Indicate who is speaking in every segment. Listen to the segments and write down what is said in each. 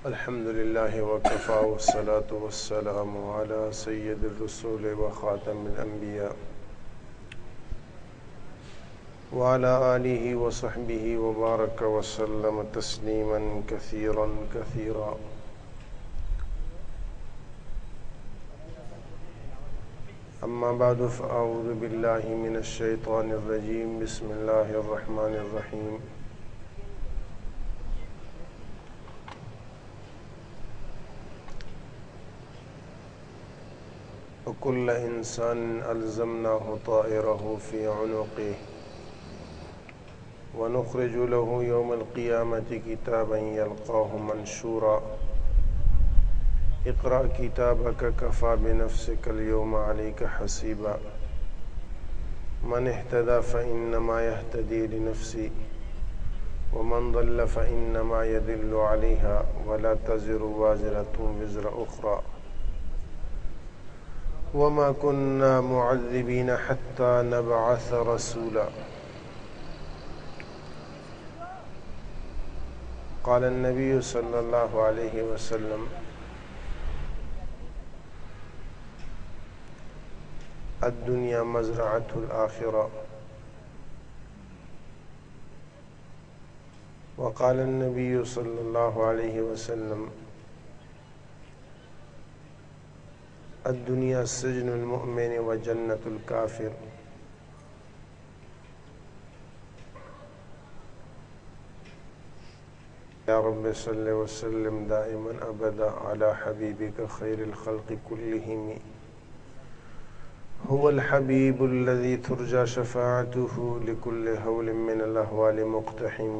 Speaker 1: الحمد لله وكفى والصلاة والسلام على سيد الرسول وخاتم الأنبياء وعلى آله وصحبه وبارك وسلم تسليما كثيرا كثيرا. أما بعد فأعوذ بالله من الشيطان الرجيم. بسم الله الرحمن الرحيم. وكل إنسان ألزمناه طائره في عنقه ونخرج له يوم القيامة كتابا يلقاه منشورا. اقرأ كتابك كفى بنفسك اليوم عليك حسيبا. من اهتدى فإنما يهتدي لنفسه ومن ضل فإنما يدل عليها ولا تزر وازرة وزر أخرى وما كنا معذبين حتى نبعث رسولا. قال النبي صلى الله عليه وسلم: الدنيا مزرعة الآخرة. وقال النبي صلى الله عليه وسلم: الدنيا سجن المؤمن وجنة الكافر. يا رب صل وسلم دائما أبدا على حبيبك خير الخلق كلهم. هو الحبيب الذي ترجى شفاعته لكل هول من الأهوال مقتحم.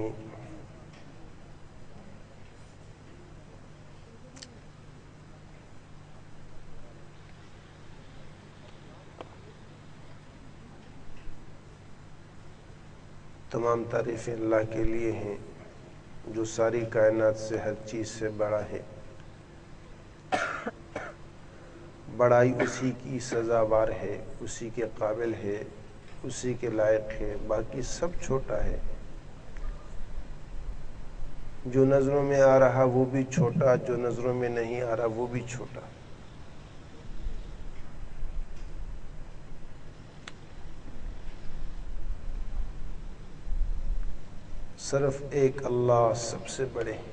Speaker 1: تمام تعریفیں اللہ کے لیے ہیں جو ساری کائنات سے ہر چیز سے بڑا ہے. بڑائی اسی کی سزاوار ہے، اسی کے قابل ہے، اسی کے لائق ہے، باقی سب چھوٹا ہے. جو نظروں میں آ رہا وہ بھی چھوٹا، جو نظروں میں نہیں آ رہا وہ بھی چھوٹا. صرف ایک اللہ سب سے بڑے ہیں.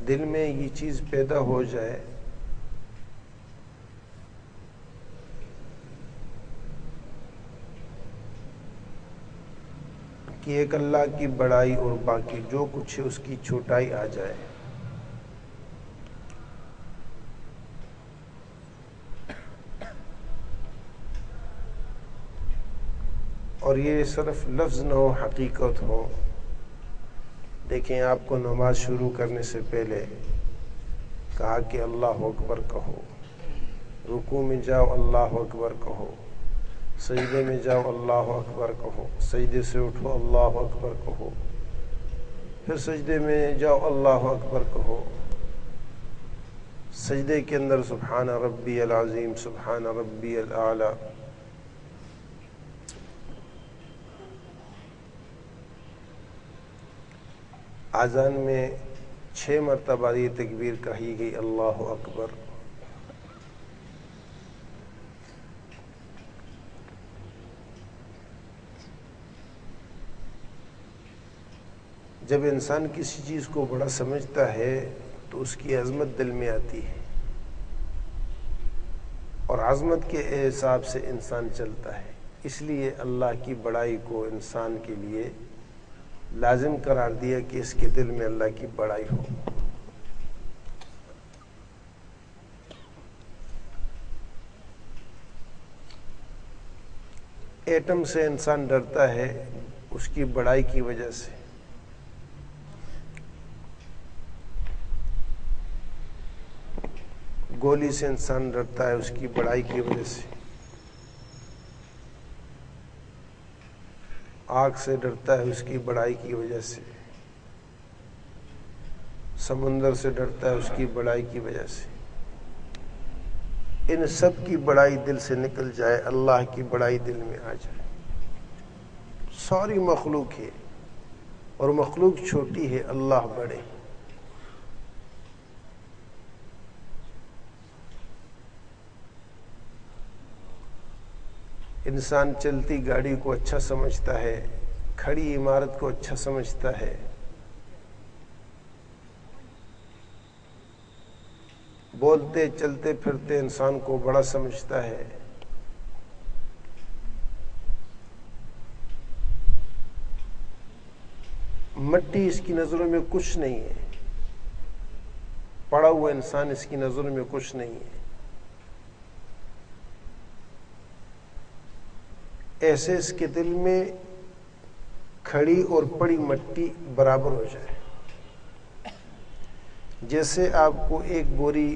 Speaker 1: دل میں یہ چیز پیدا ہو جائے کہ ایک اللہ کی بڑائی اور باقی جو کچھ ہے اس کی چھوٹائی آ جائے. اور یہ صرف لفظ نہ ہو، حقیقت ہو. دیکھیں، آپ کو نماز شروع کرنے سے پہلے کہا کہ اللہ اکبر کہو، رکوع میں جاؤ اللہ اکبر کہو، سجدے میں جاؤ اللہ اکبر کہو، سجدے سے اٹھو اللہ اکبر کہو، پھر سجدے میں جاؤ اللہ اکبر کہو. سجدے کے اندر سبحان ربی العظیم، سبحان ربی الاعلی. اذان میں 6 مرتبہ یہ تکبیر کہی گئی، اللہ اکبر. جب انسان کسی چیز کو بڑا سمجھتا ہے تو اس کی عظمت دل میں آتی ہے، اور عظمت کے حساب سے انسان چلتا ہے. اس لیے اللہ کی بڑائی کو انسان کے لیے لازم قرار دیا کہ اس کے دل میں اللہ کی بڑائی ہو. ایٹم سے انسان ڈرتا ہے اس کی بڑائی کی وجہ سے. گولی سے انسان ڈرتا ہے اس کی بڑائی کی وجہ سے. آگ سے ڈرتا ہے اس کی بڑائی کی وجہ سے. سمندر سے ڈرتا ہے اس کی بڑائی کی وجہ سے. ان سب کی بڑائی دل سے نکل جائے، اللہ کی بڑائی دل میں آ جائے۔ ساری مخلوق ہے اور مخلوق چھوٹی ہے، اللہ بڑے۔ انسان چلتی گاڑی کو اچھا سمجھتا ہے، کھڑی عمارت کو اچھا سمجھتا ہے، بولتے چلتے پھرتے انسان کو بڑا سمجھتا ہے۔ مٹی اس کی نظروں میں کچھ نہیں ہے، پڑا ہوا انسان اس کی نظروں میں کچھ نہیں ہے۔ ایسے اس کے دل میں کھڑی اور پڑی مٹی برابر ہو جائے۔ جیسے آپ کو ایک بوری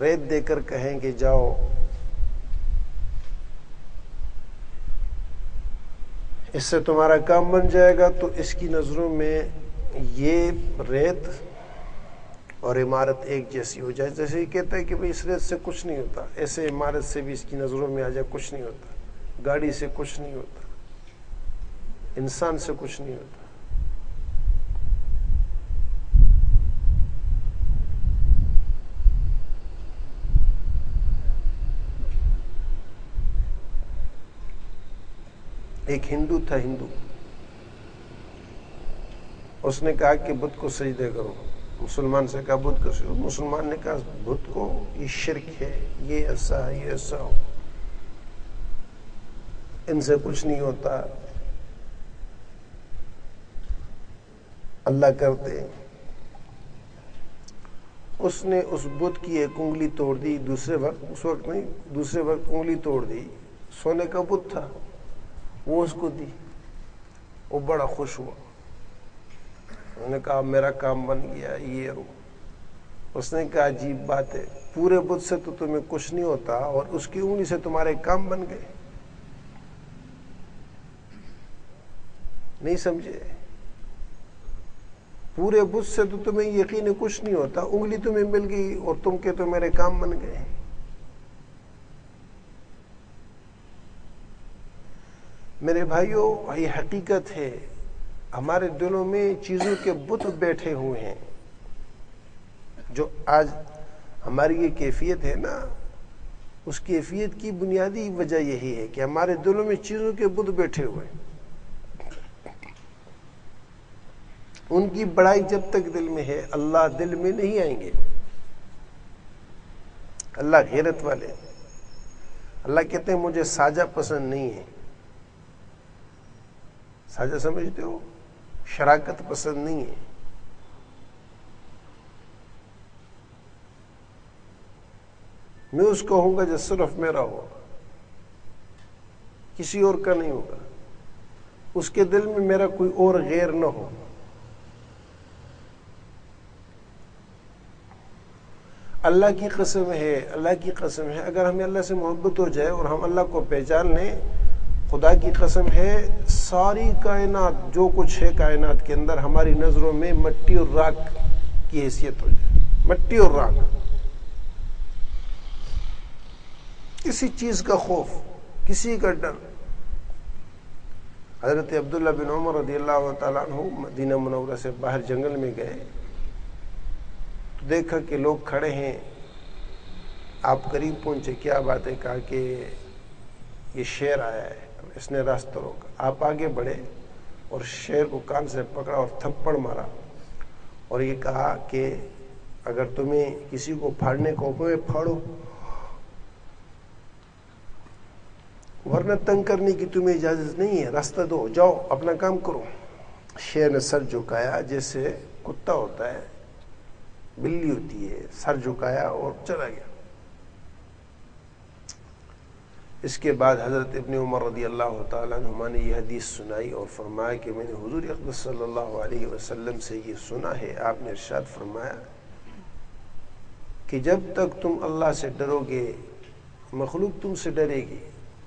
Speaker 1: ریت دے کر کہیں کہ جاؤ اس سے تمہارا کام بن جائے گا، تو اس کی نظروں میں یہ ریت اور عمارت ایک جیسی ہو جائے۔ جیسے یہ کہتا ہے کہ بھئی اس ریت سے کچھ نہیں ہوتا، ایسے عمارت سے بھی اس کی نظروں میں آ جائے کچھ نہیں ہوتا، گاڑی سے کچھ نہیں ہوتا، انسان سے کچھ نہیں ہوتا۔ ایک ہندو تھا، ہندو، اس نے کہا کہ بت کو سجدے کرو۔ مسلمان سے کہا بت کو سجدے کرو۔ مسلمان نے کہا بت کو یہ شرک ہے، یہ ایسا ہے، یہ ایسا ہو، ان سے کچھ نہیں ہوتا، اللہ کرتے۔ اس نے اس بت کی ایک انگلی توڑ دی، دوسرے وقت انگلی توڑ دی۔ سونے کا بت تھا، وہ اس کو دی، وہ بڑا خوش ہوا۔ انہوں نے کہا میرا کام بن گیا، یہ رو۔ اس نے کہا عجیب بات ہے، پورے بت سے تو تمہیں کچھ نہیں ہوتا اور اس کی انگلی سے تمہارے کام بن گئے۔ نہیں سمجھے؟ پورے بت سے تو تمہیں یقین کچھ نہیں ہوتا، انگلی تمہیں مل گئی اور تم کے تو میرے کام بن گئے۔ میرے بھائیوں، یہ حقیقت ہے، ہمارے دلوں میں چیزوں کے بت بیٹھے ہوئے ہیں۔ جو آج ہماری یہ کیفیت ہے نا، اس کیفیت کی بنیادی وجہ یہی ہے کہ ہمارے دلوں میں چیزوں کے بت بیٹھے ہوئے ہیں۔ ان کی بڑائی جب تک دل میں ہے، اللہ دل میں نہیں آئیں گے۔ اللہ غیرت والے، اللہ کہتے ہیں مجھے ساجہ پسند نہیں ہے۔ ساجہ سمجھتے ہو؟ شراکت پسند نہیں ہے۔ میں اس کو ہوں گا جو صرف میرا ہوگا، کسی اور کا نہیں ہوگا، اس کے دل میں میرا کوئی اور غیر نہ ہو۔ اللہ کی قسم ہے، اللہ کی قسم ہے، اگر ہمیں اللہ سے محبت ہو جائے اور ہم اللہ کو پہچان لیں، خدا کی قسم ہے ساری کائنات، جو کچھ ہے کائنات کے اندر، ہماری نظروں میں مٹی اور راکھ کی حیثیت ہو جائے۔ مٹی اور راکھ، کسی چیز کا خوف، کسی کا ڈر۔ حضرت عبداللہ بن عمر رضی اللہ تعالیٰ عنہ مدینہ منورہ سے باہر جنگل میں گئے تو دیکھا کہ لوگ کھڑے ہیں۔ آپ قریب پہنچے، کیا بات ہے؟ کہا کہ یہ شیر آیا ہے، اس نے راستہ روکا۔ آپ آگے بڑھے اور شیر کو کان سے پکڑا اور تھپڑ مارا اور یہ کہا کہ اگر تمہیں کسی کو پھاڑنے کو حکم ہے پھاڑو، ورنہ تنگ کرنے کی تمہیں اجازت نہیں ہے، راستہ دو، جاؤ اپنا کام کرو۔ شیر نے سر جھکایا، جیسے کتا ہوتا ہے، بلی ہوتی ہے، سر جھکایا اور چلا گیا۔ اس کے بعد حضرت ابن عمر رضی اللہ تعالیٰ عنہما نے یہ حدیث سنائی اور فرمایا کہ میں نے حضور اقدس صلی اللہ علیہ وسلم سے یہ سنا ہے، آپ نے ارشاد فرمایا کہ جب تک تم اللہ سے ڈرو گے مخلوق تم سے ڈرے گی،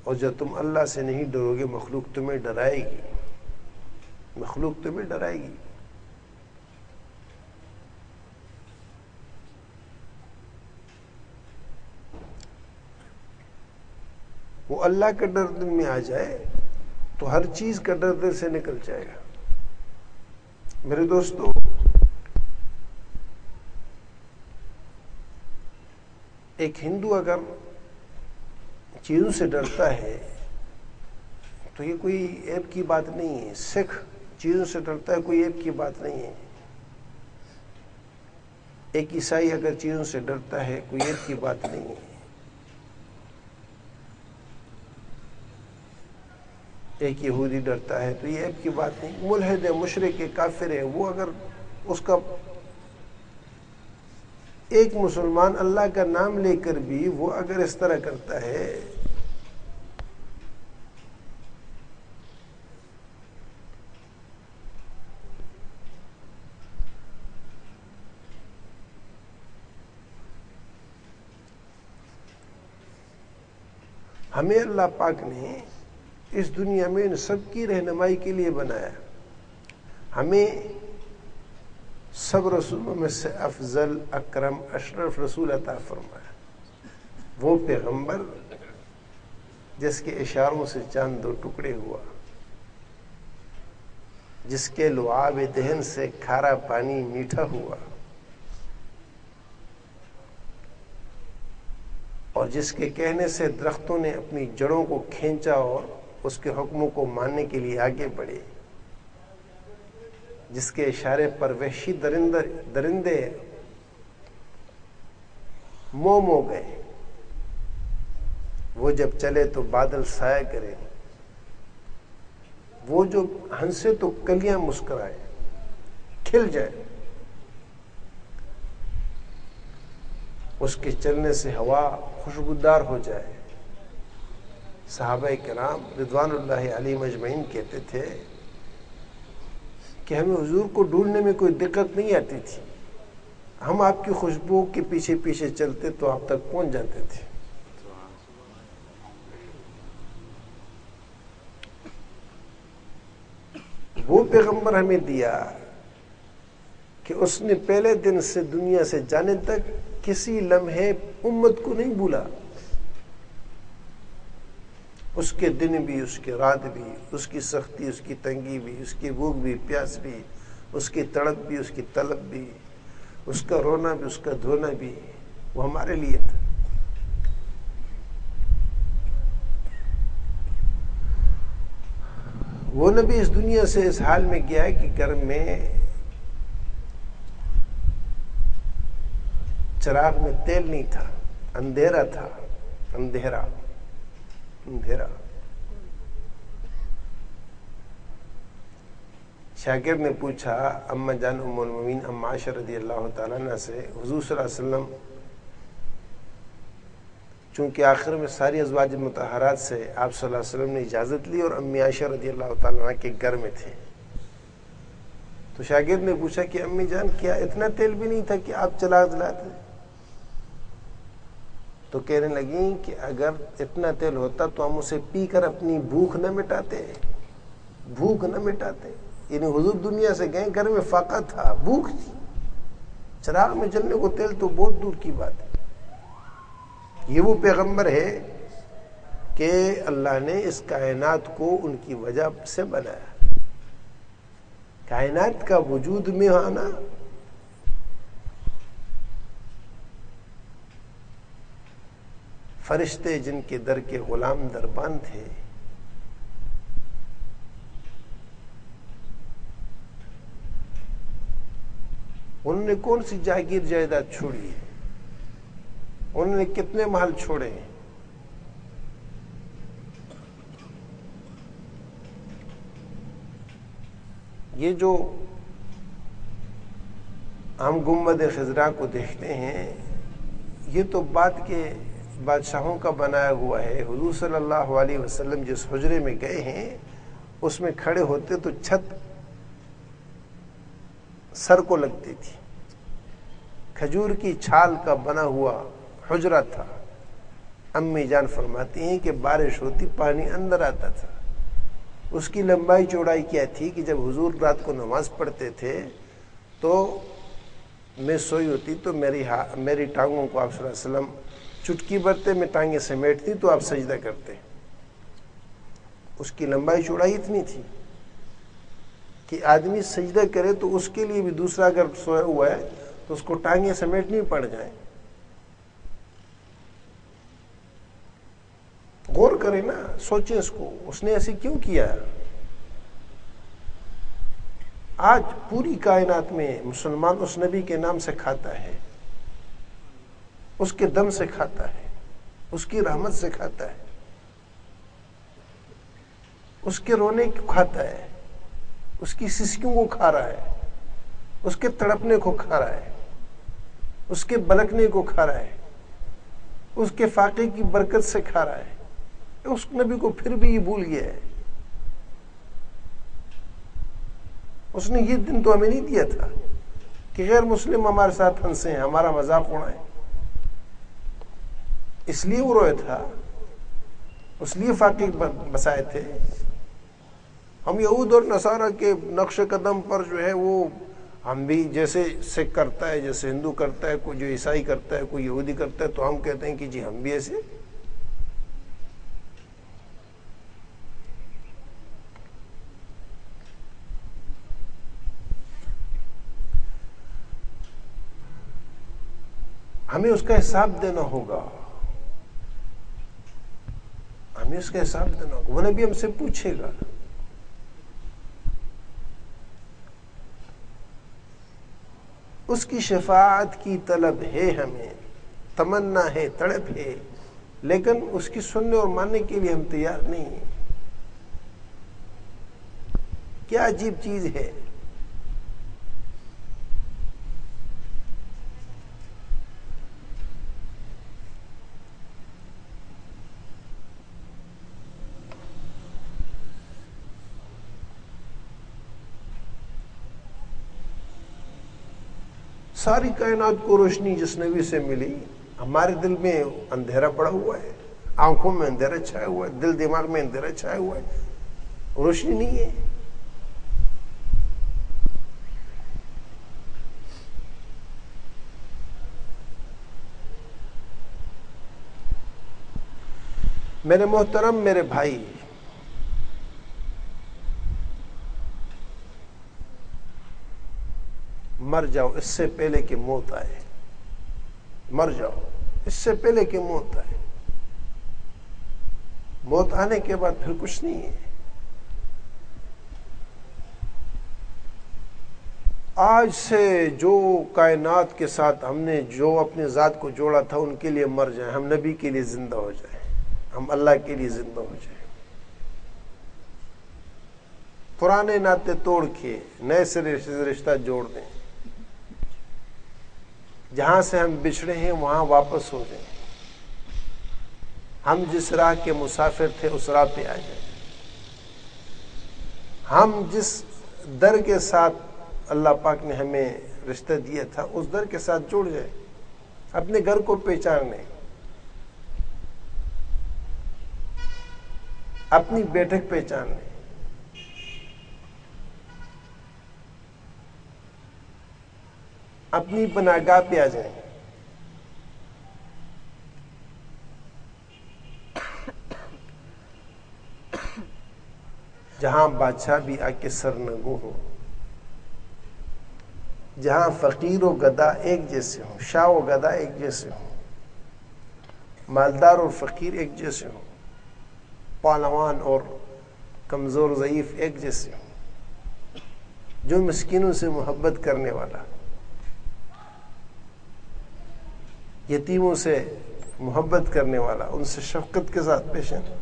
Speaker 1: اور جب تم اللہ سے نہیں ڈرو گے مخلوق تمہیں ڈرائے گی، مخلوق تمہیں ڈرائے گی۔ وہ اللہ کا ڈر دل میں آ جائے تو ہر چیز کا ڈر دل سے نکل جائے گا۔ میرے دوستو، ایک ہندو اگر چیزوں سے ڈرتا ہے تو یہ کوئی عیب کی بات نہیں ہے۔ سکھ چیزوں سے ڈرتا ہے، کوئی عیب کی بات نہیں ہے۔ ایک عیسائی اگر چیزوں سے ڈرتا ہے، کوئی عیب کی بات نہیں ہے۔ ایک یہودی ڈرتا ہے تو یہ عیب کی بات نہیں۔ ملحد ہے، مشرک ہے، کافر ہے، وہ اگر اس کا ایک مسلمان اللہ کا نام لے کر بھی وہ اگر اس طرح کرتا ہے ہمیں اللہ پاک نے اس دنیا میں ان سب کی رہنمائی کے لیے بنایا۔ ہمیں سب رسولوں میں سے افضل، اکرم، اشرف رسول عطا فرمایا، وہ پیغمبر جس کے اشاروں سے چاند دو ٹکڑے ہوا، جس کے لعاب دہن سے کھارا پانی میٹھا ہوا، اور جس کے کہنے سے درختوں نے اپنی جڑوں کو کھینچا اور اس کے حکموں کو ماننے کے لیے آگے بڑھے، جس کے اشارے پر وحشی درندے مو گئے، وہ جب چلے تو بادل سایہ کرے، وہ جو ہنسے تو کلیاں مسکرائے، کھل جائے، اس کے چلنے سے ہوا خوشبودار ہو جائے۔ صحابہ کرام رضوان اللہ علیہم اجمعین کہتے تھے کہ ہمیں حضور کو ڈھونڈنے میں کوئی دقت نہیں آتی تھی، ہم آپ کی خوشبو کے پیچھے پیچھے چلتے تو آپ تک پہنچ جاتے تھے۔ وہ پیغمبر ہمیں دیا کہ اس نے پہلے دن سے دنیا سے جانے تک کسی لمحے امت کو نہیں بھولا۔ اس کے دن بھی، اس کے رات بھی، اس کی سختی، اس کی تنگی بھی، اس کی بھوک بھی، پیاس بھی، اس کی تڑپ بھی، اس کی طلب بھی، اس کا رونا بھی، اس کا دھونا بھی، وہ ہمارے لیے تھا۔ وہ نبی اس دنیا سے اس حال میں گیا ہے کہ گھر میں چراغ میں تیل نہیں تھا، اندھیرا تھا، اندھیرا۔ شاگرد نے پوچھا اما جان ام المؤمنین ام عائشہ رضی اللہ تعالیٰ عنہ سے، حضور صلی اللہ علیہ وسلم چونکہ آخر میں ساری ازواج مطہرات سے آپ صلی اللہ علیہ وسلم نے اجازت لی اور امی عائشہ رضی اللہ تعالیٰ عنہ کے گھر میں تھے، تو شاگرد نے پوچھا کہ امی جان کیا اتنا تیل بھی نہیں تھا کہ آپ چراغ جلاتے؟ تو کہنے لگیں کہ اگر اتنا تیل ہوتا تو ہم اسے پی کر اپنی بھوک نہ مٹاتے، بھوک نہ مٹاتے۔ یعنی حضور دنیا سے گئے، گھر میں فاقہ تھا، بھوک تھی، چراغ میں جلنے کو تیل تو بہت دور کی بات ہے۔ یہ وہ پیغمبر ہے کہ اللہ نے اس کائنات کو ان کی وجہ سے بنایا۔ کائنات کا وجود میں آنا فرشتے جن کے در کے غلام دربان تھے، انہوں نے کون سی جاگیر جائیداد چھوڑی ہے؟ انہوں نے کتنے محل چھوڑے ہیں؟ یہ جو ہم گنبد خضرا کو دیکھتے ہیں، یہ تو بعد کے بادشاہوں کا بنایا ہوا ہے۔ حضور صلی اللہ علیہ وسلم جس حجرے میں گئے ہیں اس میں کھڑے ہوتے تو چھت سر کو لگتی تھی، کھجور کی چھال کا بنا ہوا حجرہ تھا۔ امی جان فرماتی ہیں کہ بارش ہوتی پانی اندر آتا تھا۔ اس کی لمبائی چوڑائی کیا تھی کہ جب حضور رات کو نماز پڑھتے تھے تو میں سوئی ہوتی تو میری ٹانگوں کو آپ صلی اللہ علیہ وسلم چٹکی برتے میں ٹانگیں سمیٹتی تو آپ سجدہ کرتے۔ اس کی لمبائی چوڑائی اتنی تھی کہ آدمی سجدہ کرے تو اس کے لیے بھی دوسرا اگر سویا ہوا ہے تو اس کو ٹانگیں سمیٹنی پڑ جائیں. غور کریں نا، سوچیں اس کو، اس نے ایسے کیوں کیا؟ آج پوری کائنات میں مسلمان اس نبی کے نام سے کھاتا ہے، اس کے دم سے کھاتا ہے، اس کی رحمت سے کھاتا ہے، اس کے رونے کو کھاتا ہے، اس کی سسکیوں کو کھا رہا ہے، اس کے تڑپنے کو کھا رہا ہے، اس کے بلکنے کو کھا رہا ہے، اس کے فاقے کی برکت سے کھا رہا ہے. اس نبی کو پھر بھی یہ بھول گیا ہے. اس نے یہ دن تو ہمیں نہیں دیا تھا کہ غیر مسلم ہمارے ساتھ ہنسے ہیں، ہمارا مذاق اڑائیں. اس لیے وہ روئے تھا، اس لیے فاقے بسائے تھے. ہم یہود اور نصارہ کے نقش قدم پر جو ہے وہ ہم بھی جیسے سکھ کرتا ہے، جیسے ہندو کرتا ہے، کوئی جو عیسائی کرتا ہے، کوئی یہودی کرتا ہے، تو ہم کہتے ہیں کہ جی ہم بھی ایسے. ہمیں اس کا حساب دینا ہوگا، ہمیں اس کا حساب دینا ہوگا. وہ نبی ہم سے پوچھے گا. اس کی شفاعت کی طلب ہے، ہمیں تمنا ہے، تڑپ ہے، لیکن اس کی سننے اور ماننے کے لیے ہم تیار نہیں ہیں. کیا عجیب چیز ہے. ساری کائنات کو روشنی جس نبی سے ملی، ہمارے دل میں اندھیرا پڑا ہوا ہے، آنکھوں میں اندھیرا چھایا ہوا ہے، دل دماغ میں اندھیرا چھایا ہوا ہے، روشنی نہیں ہے. میرے محترم، میرے بھائی، مر جاؤ اس سے پہلے کہ موت آئے. مر جاؤ اس سے پہلے کہ موت آئے. موت آنے کے بعد پھر کچھ نہیں ہے. آج سے جو کائنات کے ساتھ ہم نے جو اپنے ذات کو جوڑا تھا ان کے لیے مر جائیں، ہم نبی کے لیے زندہ ہو جائیں، ہم اللہ کے لیے زندہ ہو جائیں. پرانے ناطے توڑ کے نئے سرے سے رشتہ جوڑ دیں. جہاں سے ہم بچھڑے ہیں وہاں واپس ہو جائیں. ہم جس راہ کے مسافر تھے اس راہ پہ آ جائیں. ہم جس در کے ساتھ اللہ پاک نے ہمیں رشتہ دیا تھا اس در کے ساتھ جڑ جائیں. اپنے گھر کو پہچان لیں، اپنی بیٹھک پہچان لیں، اپنی پناہگاہ پہ آ جائیں. جہاں بادشاہ بھی آ کے سرنگوں ہو، جہاں فقیر و گدا ایک جیسے ہوں، شاہ و گدا ایک جیسے ہوں، مالدار اور فقیر ایک جیسے ہوں، پہلوان اور کمزور ضعیف ایک جیسے ہوں، جو مسکینوں سے محبت کرنے والا، یتیموں سے محبت کرنے والا، ان سے شفقت کے ساتھ پیش آنا.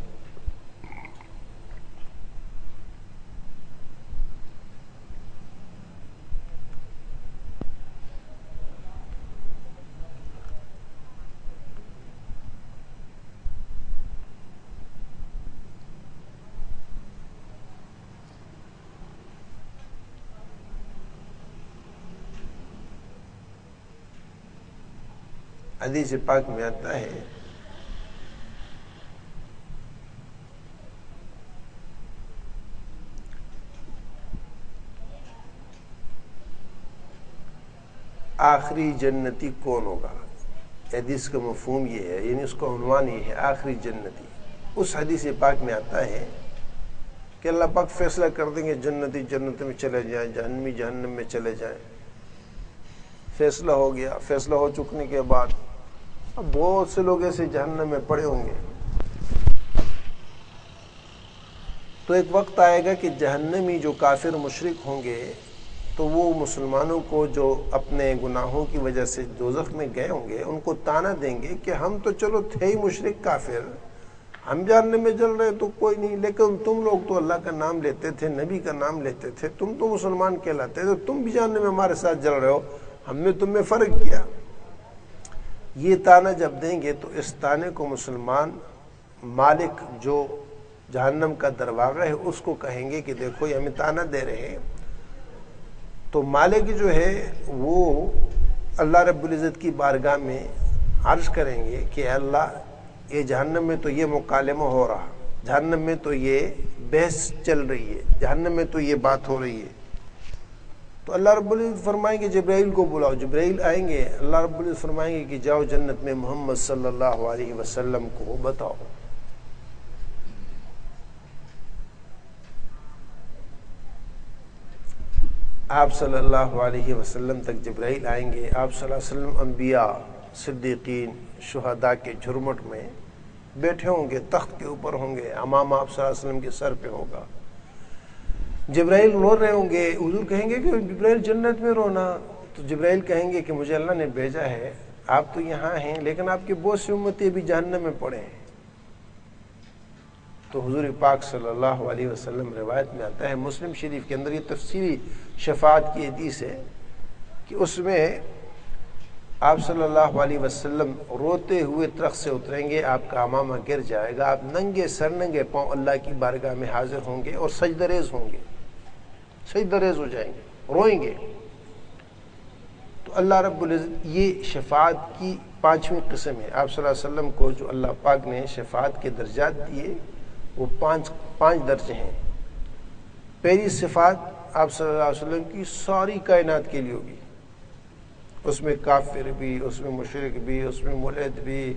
Speaker 1: حدیث پاک میں آتا ہے آخری جنتی کون ہوگا. حدیث کا مفہوم یہ ہے، یعنی اس کا عنوان یہ ہے، آخری جنتی. اس حدیث پاک میں آتا ہے کہ اللہ پاک فیصلہ کر دیں گے جنتی جنت میں چلے جائیں، جہنمی جہنم میں چلے جائیں. فیصلہ ہو گیا. فیصلہ ہو چکنے کے بعد اب بہت سے لوگ ایسے جہنم میں پڑے ہوں گے. تو ایک وقت آئے گا کہ جہنمی جو کافر مشرک ہوں گے تو وہ مسلمانوں کو جو اپنے گناہوں کی وجہ سے دوزخ میں گئے ہوں گے ان کو طعنہ دیں گے کہ ہم تو چلو تھے ہی مشرک کافر، ہم جہنم میں جل رہے تو کوئی نہیں، لیکن تم لوگ تو اللہ کا نام لیتے تھے، نبی کا نام لیتے تھے، تم تو مسلمان کہلاتے تھے، تم بھی جہنم میں ہمارے ساتھ جل رہے ہو، ہم نے تم میں فرق کیا. یہ طعنہ جب دیں گے تو اس طعنے کو مسلمان مالک جو جہنم کا دروازہ ہے اس کو کہیں گے کہ دیکھو یہ ہمیں طعنہ دے رہے ہیں. تو مالک جو ہے وہ اللہ رب العزت کی بارگاہ میں عرض کریں گے کہ اے اللہ یہ جہنم میں تو یہ مکالمہ ہو رہا، جہنم میں تو یہ بحث چل رہی ہے، جہنم میں تو یہ بات ہو رہی ہے. تو اللہ رب العزت فرمائیں گے جبرائیل کو بلاؤ. جبرائیل آئیں گے، اللہ رب العزت فرمائیں گے کہ جاؤ جنت میں محمد صلی اللہ علیہ وسلم کو بتاؤ. آپ صلی اللہ علیہ وسلم تک جبرائیل آئیں گے. آپ صلی اللہ علیہ وسلم انبیاء، صدیقین، شہداء کے جھرمٹ میں بیٹھے ہوں گے، تخت کے اوپر ہوں گے، امام آپ صلی اللہ علیہ وسلم کے سر پہ ہوگا. جبرائیل رو رہے ہوں گے. حضور کہیں گے کہ جبرائیل جنت میں رونا. تو جبرائیل کہیں گے کہ مجھے اللہ نے بھیجا ہے، آپ تو یہاں ہیں لیکن آپ کے بہت سی امتی بھی جہنم میں پڑے ہیں. تو حضور پاک صلی اللہ علیہ وسلم روایت میں آتا ہے، مسلم شریف کے اندر یہ تفصیلی شفاعت کی حدیث ہے کہ اس میں آپ صلی اللہ علیہ وسلم روتے ہوئے تخت سے اتریں گے، آپ کا امامہ گر جائے گا، آپ ننگے سر ننگے پاؤں اللہ کی بارگاہ میں حاضر ہوں گے اور سجدہ ریز ہوں گے، سجدہ ریز ہو جائیں گے، روئیں گے. تو اللہ رب العزت یہ شفاعت کی 5ویں قسم ہے. آپ صلی اللہ علیہ وسلم کو جو اللہ پاک نے شفاعت کے درجات دیے وہ پانچ درجے ہیں. پہلی صفات آپ صلی اللہ علیہ وسلم کی ساری کائنات کے لیے ہوگی، اس میں کافر بھی، اس میں مشرک بھی، اس میں ملحد بھی،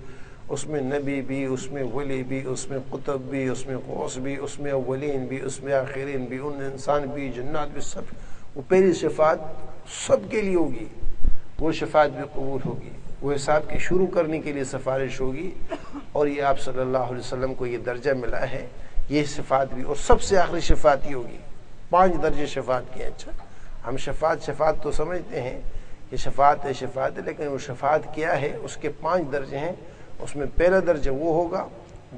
Speaker 1: اس میں نبی بھی، اس میں ولی بھی، اس میں قطب بھی، اس میں غوث بھی، اس میں اولین بھی، اس میں آخرین بھی، ان انسان بھی، جنات بھی، سب. وہ پہلی شفاعت سب کے لیے ہوگی، وہ شفاعت بھی قبول ہوگی، وہ حساب کی شروع کرنے کے لیے سفارش ہوگی. اور یہ آپ صلی اللہ علیہ وسلم کو یہ درجہ ملا ہے، یہ شفاعت بھی، اور سب سے آخری شفاعت ہی ہوگی. 5 درجے شفاعت کے. اچھا ہم شفاعت تو سمجھتے ہیں کہ شفاعت ہے، لیکن وہ شفاعت کیا ہے، اس کے 5 درجے ہیں. اس میں پہلا درجہ وہ ہوگا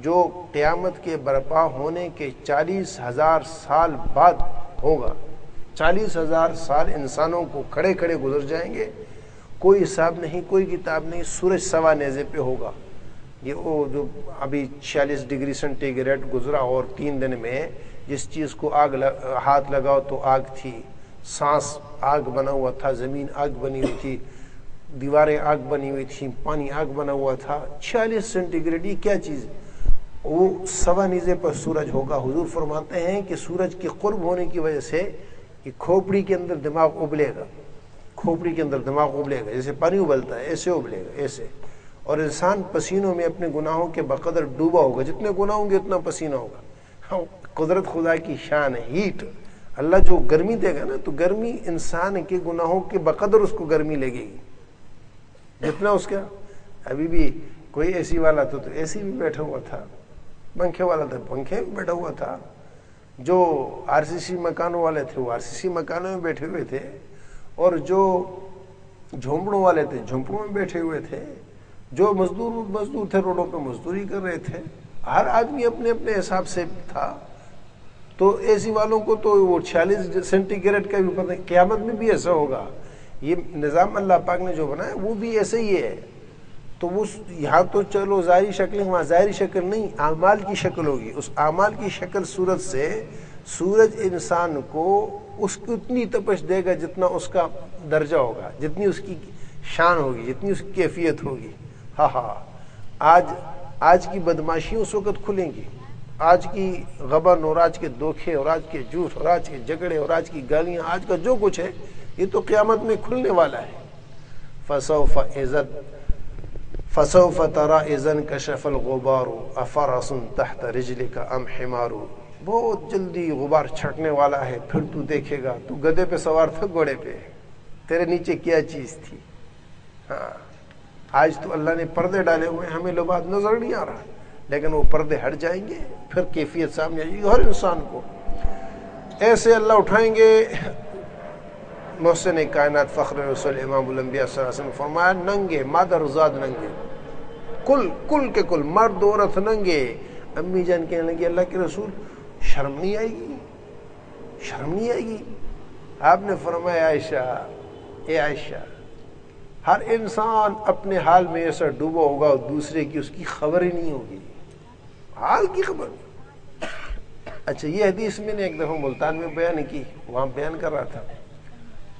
Speaker 1: جو قیامت کے برپا ہونے کے 40,000 سال بعد ہوگا. 40,000 سال انسانوں کو کھڑے کھڑے گزر جائیں گے، کوئی حساب نہیں، کوئی کتاب نہیں. سورج سوا نیزے پہ ہوگا. یہ وہ جو ابھی 46 ڈگری سینٹی گریڈ گزرا اور 3 دن میں جس چیز کو ہاتھ لگاؤ تو آگ تھی، سانس آگ بنا ہوا تھا، زمین آگ بنی ہوئی تھی، دیواریں آگ بنی ہوئی تھی، پانی آگ بنا ہوا تھا. 46 سینٹی گریڈ یہ کیا چیز؟ وہ سوا نیزے پر سورج ہوگا. حضور فرماتے ہیں کہ سورج کے قرب ہونے کی وجہ سے یہ کھوپڑی کے اندر دماغ ابلے گا، کھوپڑی کے اندر دماغ ابلے گا، جیسے پانی ابلتا ہے ایسے ابلے گا، ایسے. اور انسان پسینوں میں اپنے گناہوں کے بقدر ڈوبا ہوگا، جتنے گناہ ہوں گے اتنا پسینہ ہوگا. قدرت خدا کی شان ہے. ہیٹ، اللہ جو گرمی دے گا نا تو گرمی انسان کے گناہوں کے بقدر اس کو گرمی لگے گی جتنا اس کا. ابھی بھی کوئی اے سی والا تو اے سی بھی بیٹھا ہوا تھا، پنکھے والا تھا پنکھے میں بیٹھا ہوا تھا، جو آر سی سی مکانوں والے تھے وہ آر سی سی مکانوں میں بیٹھے ہوئے تھے، اور جو جھونپڑوں والے تھے جھونپڑوں میں بیٹھے ہوئے تھے، جو مزدور تھے روڈوں پہ مزدوری کر رہے تھے. ہر آدمی اپنے اپنے حساب سے تھا. تو اے سی والوں کو تو وہ 46 سینٹی گریڈ کا بھی پتہ نہیں. قیامت میں بھی ایسا ہوگا. یہ نظام اللہ پاک نے جو بنایا وہ بھی ایسے ہی ہے. تو وہ یہاں تو چلو ظاہری شکل، وہاں ظاہری شکل نہیں، اعمال کی شکل ہوگی. اس اعمال کی شکل صورت سے سورج انسان کو اس کو اتنی تپش دے گا جتنا اس کا درجہ ہوگا، جتنی اس کی شان ہوگی، جتنی اس کی کیفیت ہوگی. آج کی بدماشی اس وقت کھلیں گی، آج کی غبن اور آج کے دھوکے اور آج کے جھوٹ اور آج کے جھگڑے اور آج کی گالیاں، آج کا جو کچھ ہے یہ تو قیامت میں کھلنے والا ہے. فسوف ترى اذا انكشف الغبار افرس تحت رجلك ام حمار. بہت جلدی غبار چھٹنے والا ہے، پھر تو دیکھے گا تو گدھے پہ سوار تھا، گھوڑے پہ، تیرے نیچے کیا چیز تھی۔ ہاں آج تو اللہ نے پردے ڈالے ہوئے ہیں، ہمیں لباس نظر نہیں آ رہا، لیکن وہ پردے ہٹ جائیں گے، پھر کیفیت سامنے آئے گی ہر انسان کو۔ ایسے اللہ اٹھائیں گے۔ محسن کائنات فخر رسول امام الانبیاء صلی اللہ علیہ وسلم فرمایا ننگے، مادر زاد ننگے، کل کے کل، مرد عورت ننگے۔ امی جان کہنے لگی اللہ کے رسول شرم نہیں آئے گی، شرم نہیں آئے گی؟ آپ نے فرمایا عائشہ، اے عائشہ، ہر انسان اپنے حال میں ایسا ڈوبا ہوگا اور دوسرے کی اس کی خبر ہی نہیں ہوگی، حال کی خبر نہیں۔ اچھا یہ حدیث میں نے ایک دفعہ ملتان میں بیان کی، وہاں بیان کر رہا تھا،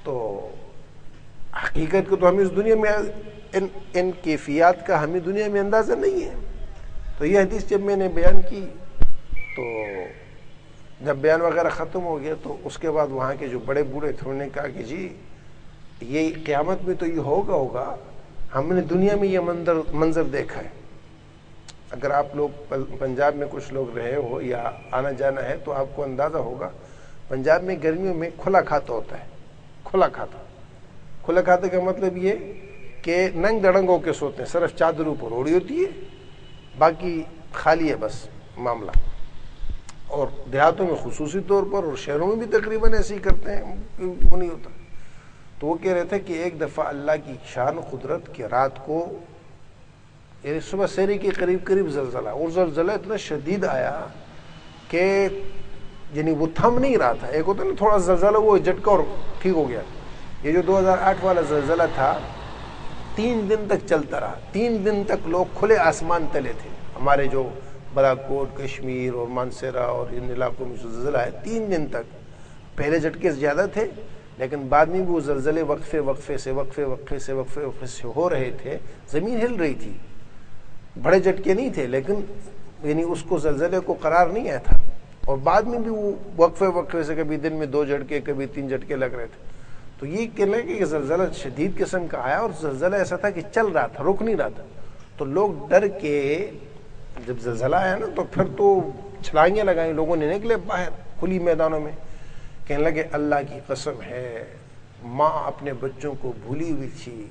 Speaker 1: تو حقیقت کو تو ہمیں اس دنیا میں ان کیفیات کا ہمیں دنیا میں اندازہ نہیں ہے۔ تو یہ حدیث جب میں نے بیان کی تو جب بیان وغیرہ ختم ہو گیا تو اس کے بعد وہاں کے جو بڑے بوڑھے تھے انہوں نے کہا کہ جی یہ قیامت میں تو یہ ہوگا، ہم نے دنیا میں یہ منظر دیکھا ہے۔ اگر آپ لوگ پنجاب میں کچھ لوگ رہے ہو یا آنا جانا ہے تو آپ کو اندازہ ہوگا، پنجاب میں گرمیوں میں کھلا کھاتا ہوتا ہے، کھلا کھاتے کا مطلب یہ کہ ننگ دڑنگ ہو کے سوتے ہیں، صرف چادر اوپر اوڑی ہوتی ہے، باقی خالی ہے بس معاملہ۔ اور دیہاتوں میں خصوصی طور پر اور شہروں میں بھی تقریباً ایسے ہی کرتے ہیں، وہ نہیں ہوتا۔ تو وہ کہہ رہے تھے کہ ایک دفعہ اللہ کی شان قدرت کی رات کو یعنی صبح سحری کے قریب زلزلہ، اور زلزلہ اتنا شدید آیا کہ یعنی وہ تھم نہیں رہا تھا۔ ایک ہوتا نا تھوڑا زلزلہ وہ جھٹکا اور ٹھیک ہو گیا، یہ جو 2008 والا زلزلہ تھا 3 دن تک چلتا رہا، 3 دن تک لوگ کھلے آسمان تلے تھے۔ ہمارے جو بالاکوٹ، کشمیر اور مانسیرا اور ان علاقوں میں جو زلزلہ ہے 3 دن تک، پہلے جھٹکے زیادہ تھے لیکن بعد میں بھی وہ زلزلے وقفے سے ہو رہے تھے، زمین ہل رہی تھی، بڑے جھٹکے نہیں تھے لیکن یعنی اس کو زلزلے کو قرار نہیں آیا تھا، اور بعد میں بھی وہ وقفے سے کبھی دن میں 2 جھٹکے کبھی 3 جھٹکے لگ رہے تھے۔ تو یہ کہنا ہے کہ زلزلہ شدید قسم کا آیا، اور زلزلہ ایسا تھا کہ چل رہا تھا، رک نہیں رہا تھا۔ تو لوگ ڈر کے جب زلزلہ آیا نا تو پھر تو چھلانگیں لگائیں، لوگوں نے نکلے باہر کھلی میدانوں میں، کہنے لگے اللہ کی قسم ہے ماں اپنے بچوں کو بھولی ہوئی تھی،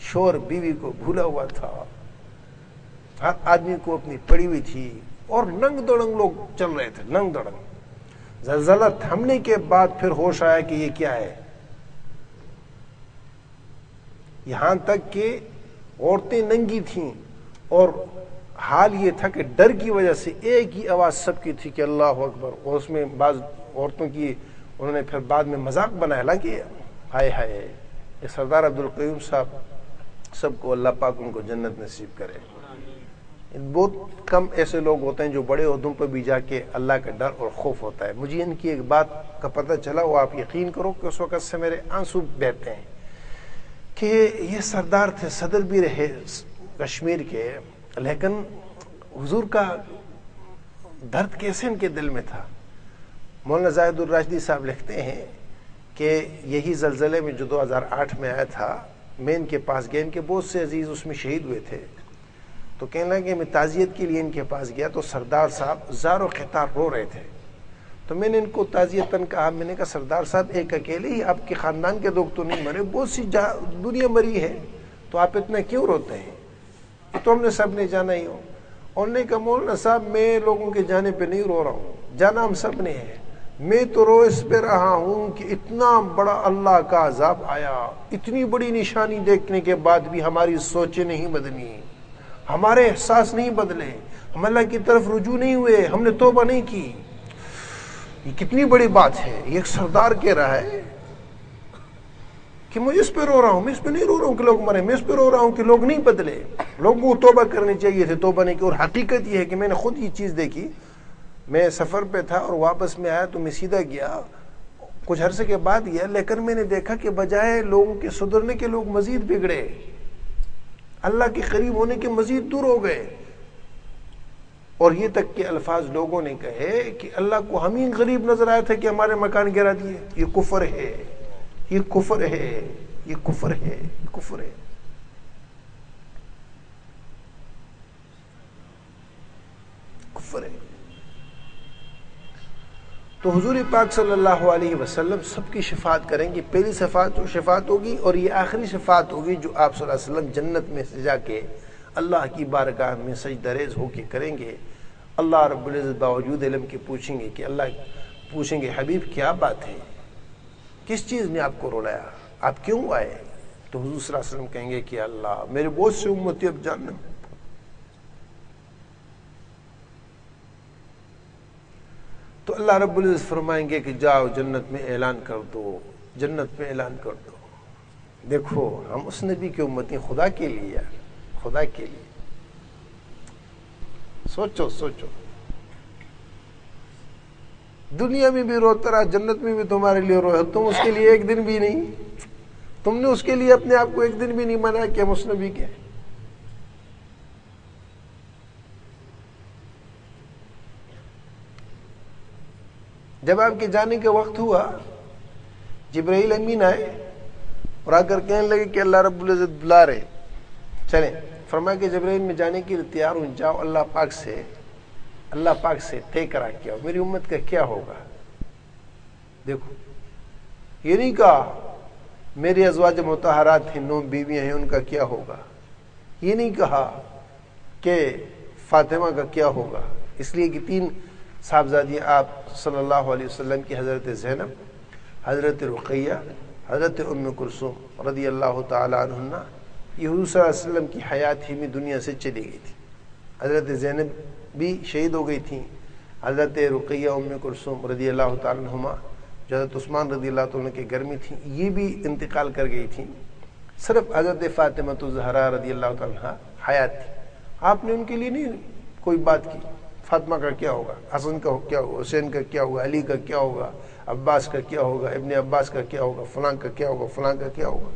Speaker 1: شور بیوی کو بھولا ہوا تھا، ہر آدمی کو اپنی پڑی ہوئی تھی، اور ننگ دڑنگ لوگ چل رہے تھے، ننگ دڑنگ۔ زلزلہ تھمنے کے بعد پھر ہوش آیا کہ یہ کیا ہے، یہاں تک کہ عورتیں ننگی تھیں، اور حال یہ تھا کہ ڈر کی وجہ سے ایک ہی آواز سب کی تھی کہ اللہ اکبر، اور اس میں بعض عورتوں کی انہوں نے پھر بعد میں مذاق بنایا، حالانکہ ہائے ہائے یہ سردار عبدالقیوم صاحب، سب کو اللہ پاک ان کو جنت نصیب کرے۔ بہت کم ایسے لوگ ہوتے ہیں جو بڑے عہدوں پہ بھی جا کے اللہ کا ڈر اور خوف ہوتا ہے۔ مجھے ان کی ایک بات کا پتہ چلا، وہ آپ یقین کرو کہ اس وقت سے میرے آنسو بہتے ہیں، کہ یہ سردار تھے، صدر بھی رہے کشمیر کے، لیکن حضور کا درد کیسے ان کے دل میں تھا۔ مولانا زاہد الراشدی صاحب لکھتے ہیں کہ یہی زلزلے میں جو 2008 میں آیا تھا، میں ان کے پاس گیا، ان کے بہت سے عزیز اس میں شہید ہوئے تھے، تو کہنے لگے میں تعزیت کے لیے ان کے پاس گیا تو سردار صاحب زار و خطار رو رہے تھے، تو میں نے ان کو تعزیتاً کہا، میں نے کہا سردار صاحب ایک اکیلے ہی آپ کے خاندان کے لوگ تو نہیں مرے، بہت سی دنیا مری ہے، تو آپ اتنا کیوں روتے ہیں، یہ تو ہم نے سب نے جانا ہی ہو۔ اور نے کہا مولانا صاحب میں لوگوں کے جانے پہ نہیں رو رہا ہوں، جانا ہم سب نے ہے، میں تو رو اس پہ رہا ہوں کہ اتنا بڑا اللہ کا عذاب آیا، اتنی بڑی نشانی دیکھنے کے بعد بھی ہماری سوچیں نہیں بدلی، ہمارے احساس نہیں بدلے، ہم اللہ کی طرف رجوع نہیں ہوئے، ہم نے توبہ نہیں کی۔ یہ کتنی بڑی بات ہے، یہ ایک سردار کہہ رہا ہے کہ میں اس پہ رو رہا ہوں، میں اس پہ نہیں رو رہا ہوں کہ لوگ مرے، میں اس پہ رو رہا ہوں کہ لوگ نہیں بدلے، لوگوں کو توبہ کرنی چاہیے تھے، توبہ نہیں کی۔ اور حقیقت یہ ہے کہ میں نے خود یہ چیز دیکھی، میں سفر پہ تھا اور واپس میں آیا تو میں سیدھا گیا، کچھ عرصے کے بعد گیا، لیکن میں نے دیکھا کہ بجائے لوگوں کے سدھرنے کے لوگ مزید بگڑے، اللہ کے قریب ہونے کے مزید دور ہو گئے، اور یہ تک کہ الفاظ لوگوں نے کہے کہ اللہ کو ہم ہی غریب نظر آیا تھا کہ ہمارے مکان گرا دیے، یہ کفر ہے، یہ کفر ہے، یہ کفر ہے، یہ کفر ہے۔ کفر ہے۔ تو حضور پاک صلی اللہ علیہ وسلم سب کی شفاعت کریں گے. پہلی شفاعت ہوگی اور یہ آخری شفاعت ہوگی جو آپ صلی اللہ علیہ وسلم جنت میں سے جا کے اللہ کی بارگاہ میں سجدہ ریز ہو کے کریں گے. اللہ رب العزت باوجود علم کے پوچھیں گے کہ اللہ پوچھیں گے حبیب کیا بات ہے, کس چیز نے آپ کو رولایا, آپ کیوں آئے؟ تو حضور صلی اللہ علیہ وسلم کہیں گے کہ اللہ میرے بہت سے امتی اب جہنم. تو اللہ رب العزت فرمائیں گے کہ جاؤ جنت میں اعلان کر دو, جنت میں اعلان کر دو. دیکھو ہم اس نبی کی امتی خدا کے لیے یار, خدا کے لیے سوچو. دنیا میں بھی روتا رہا, جنت میں بھی تمہارے لیے روئے, تم اس کے لیے ایک دن بھی نہیں, تم نے اس کے لیے اپنے آپ کو ایک دن بھی نہیں منایا کہ ہم اس نبی کے. جب آپ کے جانے کا وقت ہوا جبرائیل امین آئے اور آ کر کہنے لگے کہ اللہ رب العزت بلا رہے, چلیں. فرمایا کہ جبرائیل میں جانے کے لیے تیار ہوں, جاؤ اللہ پاک سے طے کرا کے آؤ میری امت کا کیا ہوگا. دیکھو یہ نہیں کہا میری ازواج مطہرات ہیں, 9 بیویاں ہیں, ان کا کیا ہوگا. یہ نہیں کہا کہ فاطمہ کا کیا ہوگا, اس لیے کہ 3 صاحبزادیاں آپ صلی اللہ علیہ وسلم کی, حضرت زینب, حضرت رقیہ, حضرت ام کلثوم رضی اللہ تعالی عنہن, یہ حضور صلی اللہ علیہ وسلم کی حیات ہی میں دنیا سے چلی گئی تھی. حضرت زینب بھی شہید ہو گئی تھیں, حضرت رقیہ ام کلثوم رضی اللہ تعالی عنہما جو حضرت عثمان رضی اللہ تعالیٰ کے گھر میں تھیں, یہ بھی انتقال کر گئی تھیں. صرف حضرت فاطمہ الزہرا رضی اللہ تعالیٰ عنہا حیات تھی. آپ نے ان کے لیے نہیں کوئی بات کی, فاطمہ کا کیا ہوگا, حسن کا کیا ہوگا, حسین کا کیا ہوگا, علی کا کیا ہوگا, عباس کا کیا ہوگا, ابن عباس کا کیا ہوگا, فلاں کا کیا ہوگا, فلاں کا کیا ہوگا.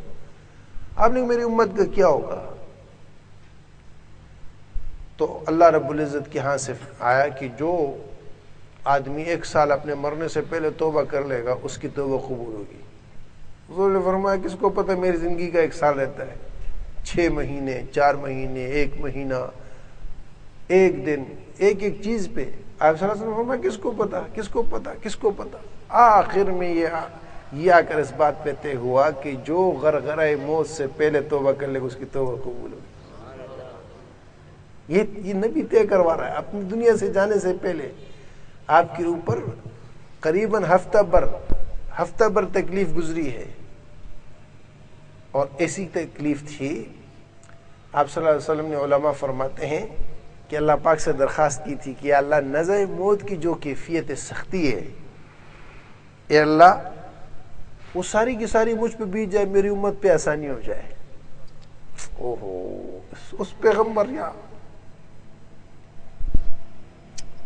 Speaker 1: آپ نے میری امت کا کیا ہوگا. تو اللہ رب العزت کے ہاں سے آیا کہ جو آدمی 1 سال اپنے مرنے سے پہلے توبہ کر لے گا اس کی توبہ قبول ہوگی. حضور نے فرمایا کس کو پتہ میری زندگی کا 1 سال رہتا ہے, 6 مہینے, 4 مہینے, 1 مہینہ, 1 دن, ایک چیز پہ. آپ صلی اللہ علیہ وسلم فرمایا کس کو پتہ. آخر میں یہ آ کر اس بات پہ طے ہوا کہ جو غرغرہ موت سے پہلے توبہ کر لے گا اس کی توبہ قبول ہوگی. یہ نبی طے کروا رہا ہے. اپنی دنیا سے جانے سے پہلے آپ کے اوپر قریباً ہفتہ بھر تکلیف گزری ہے, اور ایسی تکلیف تھی. آپ صلی اللہ علیہ وسلم نے علماء فرماتے ہیں کہ اللہ پاک سے درخواست کی تھی کہ اللہ نزع موت کی جو کیفیت سختی ہے, اے اللہ وہ ساری کی ساری مجھ پہ بیت جائے, میری امت پہ آسانی ہو جائے. اس پیغمبر یا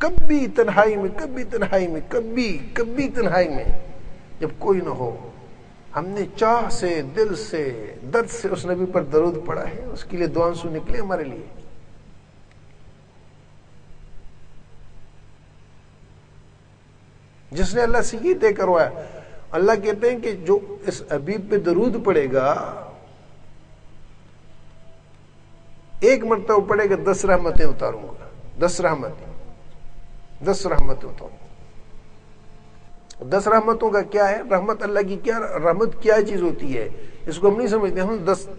Speaker 1: کبھی تنہائی میں جب کوئی نہ ہو, ہم نے چاہ سے, دل سے, درد سے اس نبی پر درود پڑا ہے, اس کے لیے دو آنسو نکلے ہمارے لیے. جس نے اللہ سے یہ طے کروایا. اللہ کہتے ہیں کہ جو اس حبیب پہ درود پڑے گا, 1 مرتبہ پڑے گا, 10 رحمتیں اتاروں گا. 10 رحمتیں اتاروں گا. 10 رحمتوں کا کیا ہے؟ رحمت اللہ کی کیا, رحمت کیا چیز ہوتی ہے اس کو ہم نہیں سمجھتے. ہم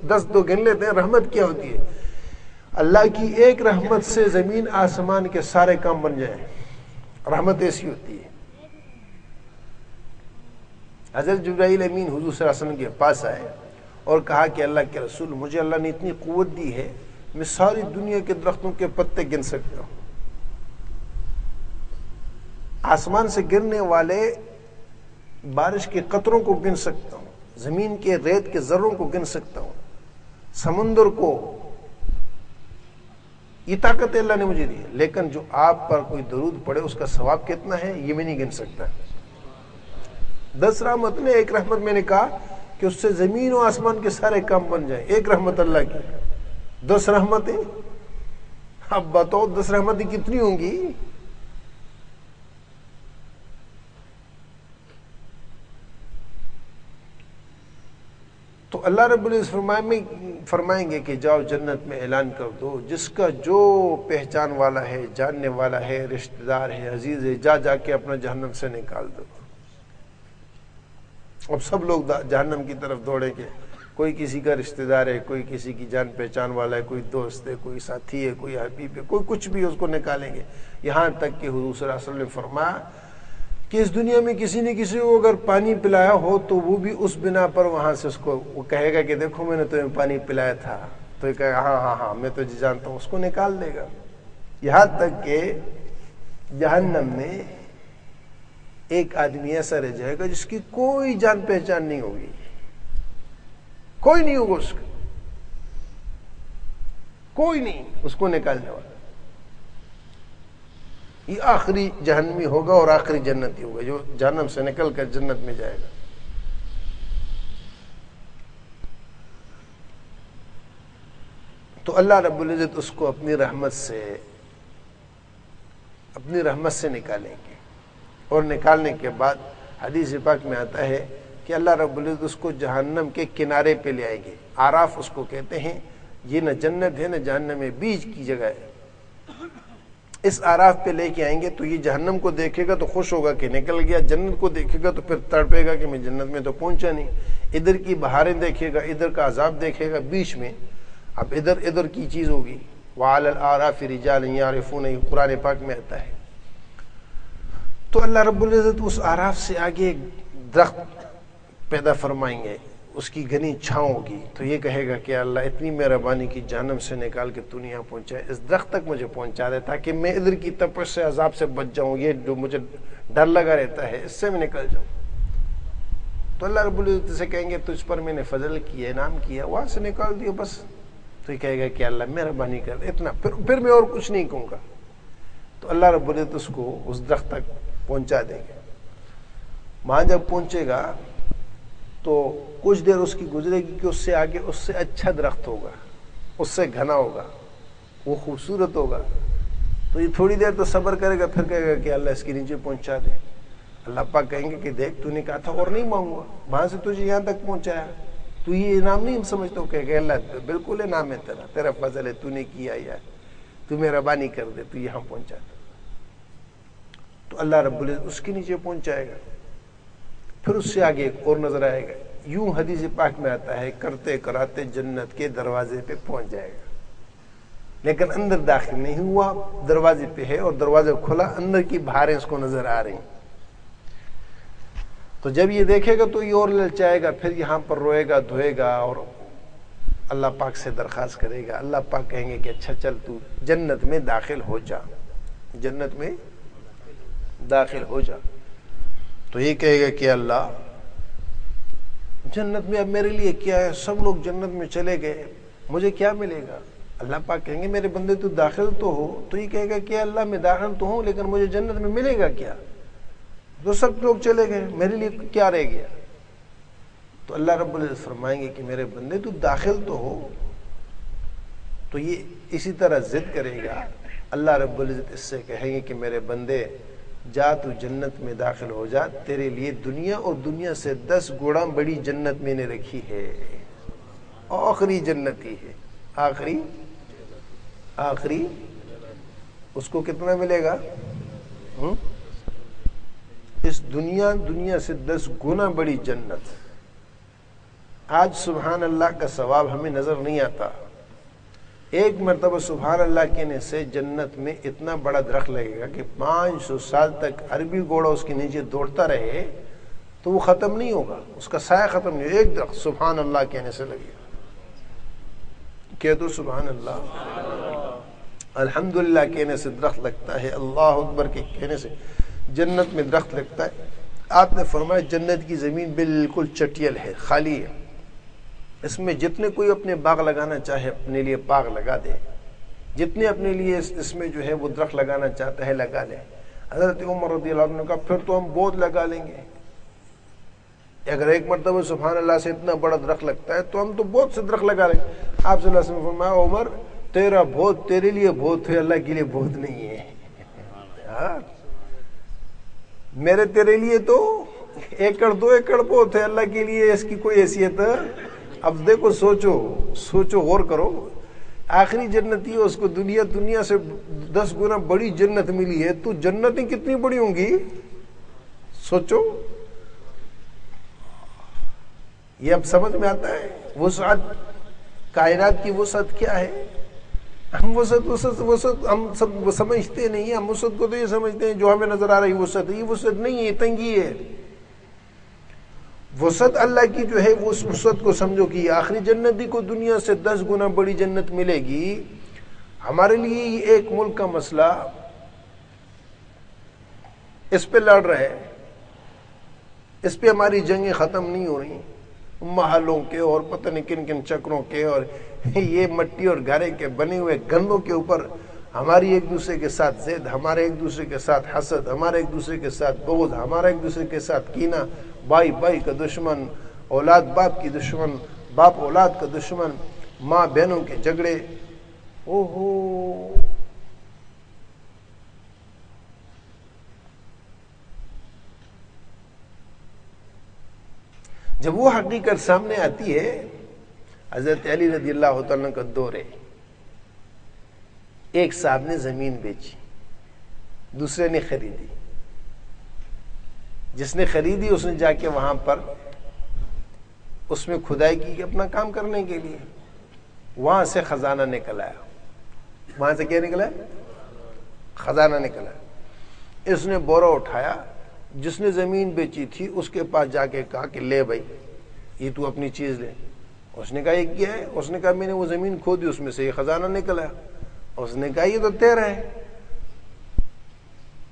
Speaker 1: 10 تو گن لیتے ہیں. رحمت کیا ہوتی ہے؟ اللہ کی 1 رحمت سے زمین آسمان کے سارے کام بن جائیں. رحمت ایسی ہوتی ہے. حضرت جبرائیل امین حضور صلی اللہ علیہ وسلم کے پاس آئے اور کہا کہ اللہ کے رسول, مجھے اللہ نے اتنی قوت دی ہے, میں ساری دنیا کے درختوں کے پتے گن سکتا ہوں, آسمان سے گرنے والے بارش کے قطروں کو گن سکتا ہوں, زمین کے ریت کے ذروں کو گن سکتا ہوں, سمندر کو. یہ طاقت اللہ نے مجھے دی ہے, لیکن جو آپ پر کوئی درود پڑے اس کا ثواب کتنا ہے یہ میں نہیں گن سکتا. 10 رحمت نے 1 رحمت میں نے کہا کہ اس سے زمین و آسمان کے سارے کام بن جائیں. 1 رحمت اللہ کی, 10 رحمتیں. اب بتاؤ 10 رحمتیں کتنی ہوں گی؟ تو اللہ رب العزت فرمائیں گے کہ جاؤ جنت میں اعلان کر دو، جس کا جو پہچان والا ہے، جاننے والا ہے، رشتہ دار ہے، عزیز ہے، جا کے اپنا جہنم سے نکال دو۔ اب سب لوگ جہنم کی طرف دوڑیں گے، کوئی کسی کا رشتہ دار ہے، کوئی کسی کی جان پہچان والا ہے، کوئی دوست ہے، کوئی ساتھی ہے، کوئی حبیب ہے، کوئی کچھ بھی، اس کو نکالیں گے، یہاں تک کہ حضور صلی اللہ علیہ وسلم نے فرمایا کہ اس دنیا میں کسی نے کسی کو اگر پانی پلایا ہو تو وہ بھی اس بنا پر وہاں سے اس کو وہ کہے گا کہ دیکھو میں نے تمہیں پانی پلایا تھا، تو یہ کہے گا ہاں میں تو جانتا ہوں، اس کو نکال دے گا۔ یہاں تک کہ جہنم میں ایک آدمی ایسا رہ جائے گا جس کی کوئی جان پہچان نہیں ہوگی، کوئی نہیں ہوگا اس کا، کوئی نہیں اس کو نکالنے والا۔ یہ آخری جہنمی ہوگا اور آخری جنتی ہوگا جو جہنم سے نکل کر جنت میں جائے گا۔ تو اللہ رب العزت اس کو اپنی رحمت سے نکالیں گے، اور نکالنے کے بعد حدیث پاک میں آتا ہے کہ اللہ رب العزت اس کو جہنم کے کنارے پہ لے آئیں گے۔ آراف اس کو کہتے ہیں، یہ نہ جنت ہے نہ جہنم ہے، بیچ کی جگہ ہے۔ اس آراف پہ لے کے آئیں گے تو یہ جہنم کو دیکھے گا تو خوش ہوگا کہ نکل گیا، جنت کو دیکھے گا تو پھر تڑپے گا کہ میں جنت میں تو پہنچا نہیں، ادھر کی بہاریں دیکھے گا، ادھر کا عذاب دیکھے گا، بیچ میں اب ادھر کی چیز ہوگی۔ وَعَلَى الْأَعْرَافِ رِجَالٌ يَعْرِفُونَ، یہ قرآن پاک میں آتا ہے۔ تو اللہ رب العزت اس آراف سے آگے ایک درخت پیدا فرمائیں گے، اس کی گھنی چھاؤں ہوگی، تو یہ کہے گا کہ اللہ اتنی مہربانی کی، جہنم سے نکال کے تو یہاں پہنچا ہے، اس درخت تک مجھے پہنچا دے تاکہ میں ادھر کی تپش سے، عذاب سے بچ جاؤں، یہ جو مجھے ڈر لگا رہتا ہے اس سے میں نکل جاؤں۔ تو اللہ رب العزت سے کہیں گے تو اس پر میں نے فضل کیا، انعام کیا، وہاں سے نکال دیو بس۔ تو یہ کہے گا کہ اللہ مہربانی کر دے اتنا، پھر میں اور کچھ نہیں کہوں گا۔ تو اللہ رب العزت اس کو اس درخت تک پہنچا دیں گے۔ وہاں جب پہنچے گا تو کچھ دیر اس کی گزرے گی کہ اس سے آگے اس سے اچھا درخت ہوگا، اس سے گھنا ہوگا، وہ خوبصورت ہوگا۔ تو یہ تھوڑی دیر تو صبر کرے گا، پھر کہے گا کہ اللہ اس کے نیچے پہنچا دے۔ اللہ پاک کہیں گے کہ دیکھ تو نے کہا تھا اور نہیں مانگوں گا، وہاں سے تجھے یہاں تک پہنچایا، تو یہ انعام نہیں سمجھتا ہوں؟ کہے گا اللہ بالکل انعام ہے تیرا فضل ہے، تو نے کیا یار، تو مہربانی کر دے، تو یہاں پہنچا دے۔ تو اللہ رب العزت اس کے نیچے پہنچائے گا، پھر اس سے آگے ایک اور نظر آئے گا۔ یوں حدیث پاک میں آتا ہے کرتے کراتے جنت کے دروازے پہ پہنچ جائے گا، لیکن اندر داخل نہیں ہوا، دروازے پہ ہے اور دروازہ کھلا، اندر کی بہاریں اس کو نظر آ رہی۔ تو جب یہ دیکھے گا تو یہ اور للچائے گا، پھر یہاں پر روئے گا، دھوئے گا اور اللہ پاک سے درخواست کرے گا۔ اللہ پاک کہیں گے کہ اچھا چل تو جنت میں داخل ہو جا، جنت میں داخل ہو جا۔ تو یہ کہے گا کہ اللہ جنت میں اب میرے لیے کیا ہے، سب لوگ جنت میں چلے گئے، مجھے کیا ملے گا؟ اللہ پاک کہیں گے میرے بندے تو داخل تو ہو۔ تو یہ کہے گا کہ اللہ میں داخل تو ہوں لیکن مجھے جنت میں ملے گا کیا؟ تو سب لوگ چلے گئے، میرے لیے کیا رہ گیا؟ تو اللہ رب العزت فرمائیں گے کہ میرے بندے تو داخل تو ہو۔ تو یہ اسی طرح ضد کرے گا، اللہ رب العزت اس سے کہیں گے کہ میرے بندے جا تو جنت میں داخل ہو جا، تیرے لیے دنیا اور دنیا سے 10 گنا بڑی جنت میں نے رکھی ہے، آخری جنتی ہے، آخری اس کو کتنا ملے گا؟ اس دنیا سے 10 گنا بڑی جنت۔ آج سبحان اللہ کا ثواب ہمیں نظر نہیں آتا، ایک مرتبہ سبحان اللہ کہنے سے جنت میں اتنا بڑا درخت لگے گا کہ 500 سال تک عربی گھوڑا اس کے نیچے دوڑتا رہے تو وہ ختم نہیں ہوگا، اس کا سایہ ختم نہیں ہوگا، ایک درخت سبحان اللہ کہنے سے لگے گا۔ کہہ دو سبحان اللہ، الحمدللہ کہنے سے درخت لگتا ہے، اللہ اکبر کے کہنے سے جنت میں درخت لگتا ہے۔ آپ نے فرمایا جنت کی زمین بالکل چٹیل ہے، خالی ہے، اس میں جتنے کوئی اپنے باغ لگانا چاہے اپنے لیے باغ لگا دے، جتنے اپنے لیے اس میں جو ہے وہ درخت لگانا چاہتا ہے لگا لے۔ حضرت عمر رضی اللہ عنہ نے کہا پھر تو ہم بہت لگا لیں گے، اگر ایک مرتبہ سبحان اللہ سے اتنا بڑا درخت لگتا ہے تو ہم تو بہت سے درخت لگا لیں گے۔ آپ صلی اللہ علیہ وسلم نے فرمایا عمر تیرا بہت تیرے لیے بہت ہے، اللہ کے لیے بہت نہیں ہے، میرے تیرے لیے تو 1 ایکڑ 2 ایکڑ بہت ہے، اللہ کے لیے اس کی کوئی حیثیت اب دیکھو، سوچو غور کرو، آخری جنتی ہے، اس کو دنیا سے 10 گنا بڑی جنت ملی ہے، تو جنتیں کتنی بڑی ہوں گی؟ سوچو، یہ اب سمجھ میں آتا ہے وسعت کائنات کی وسعت کیا ہے؟ ہم وسعت ہم سب سمجھتے نہیں ہیں، ہم وسعت کو تو یہ سمجھتے ہیں جو ہمیں نظر آ رہی وسعت ہے، یہ وسعت نہیں ہے، یہ تنگی ہے۔ وسعت اللہ کی جو ہے وہ اس وسعت کو سمجھو کہ آخری جنتی کو دنیا سے 10 گنا بڑی جنت ملے گی۔ ہمارے لیے یہ ایک ملک کا مسئلہ، اس پہ لڑ رہے، اس پہ ہماری جنگیں ختم نہیں ہو رہی، محلوں کے اور پتہ نہیں کن کن چکروں کے اور یہ مٹی اور گارے کے بنے ہوئے گندوں کے اوپر ہماری ایک دوسرے کے ساتھ ضد، ہمارے ایک دوسرے کے ساتھ حسد، ہمارے ایک دوسرے کے ساتھ بغض، ہمارا ایک دوسرے کے ساتھ کینہ، بھائی بھائی کا دشمن، اولاد باپ کی دشمن، باپ اولاد کا دشمن، ماں بہنوں کے جھگڑے۔ اوہو، جب وہ حقیقت سامنے آتی ہے، حضرت علی رضی اللہ تعالیٰ کا دور ہے، ایک صاحب نے زمین بیچی، دوسرے نے خریدی، جس نے خریدی اس نے جا کے وہاں پر اس میں کھدائی کی اپنا کام کرنے کے لیے، وہاں سے خزانہ نکل آیا۔ وہاں سے کیا نکلا؟ خزانہ نکلا۔ اس نے بورا اٹھایا، جس نے زمین بیچی تھی اس کے پاس جا کے کہا کہ لے بھائی یہ تو اپنی چیز لے۔ اس نے کہا یہ کیا ہے؟ اس نے کہا میں نے وہ زمین کھودی، اس میں سے یہ خزانہ نکلا۔ اس نے کہا یہ تو تیرا ہے،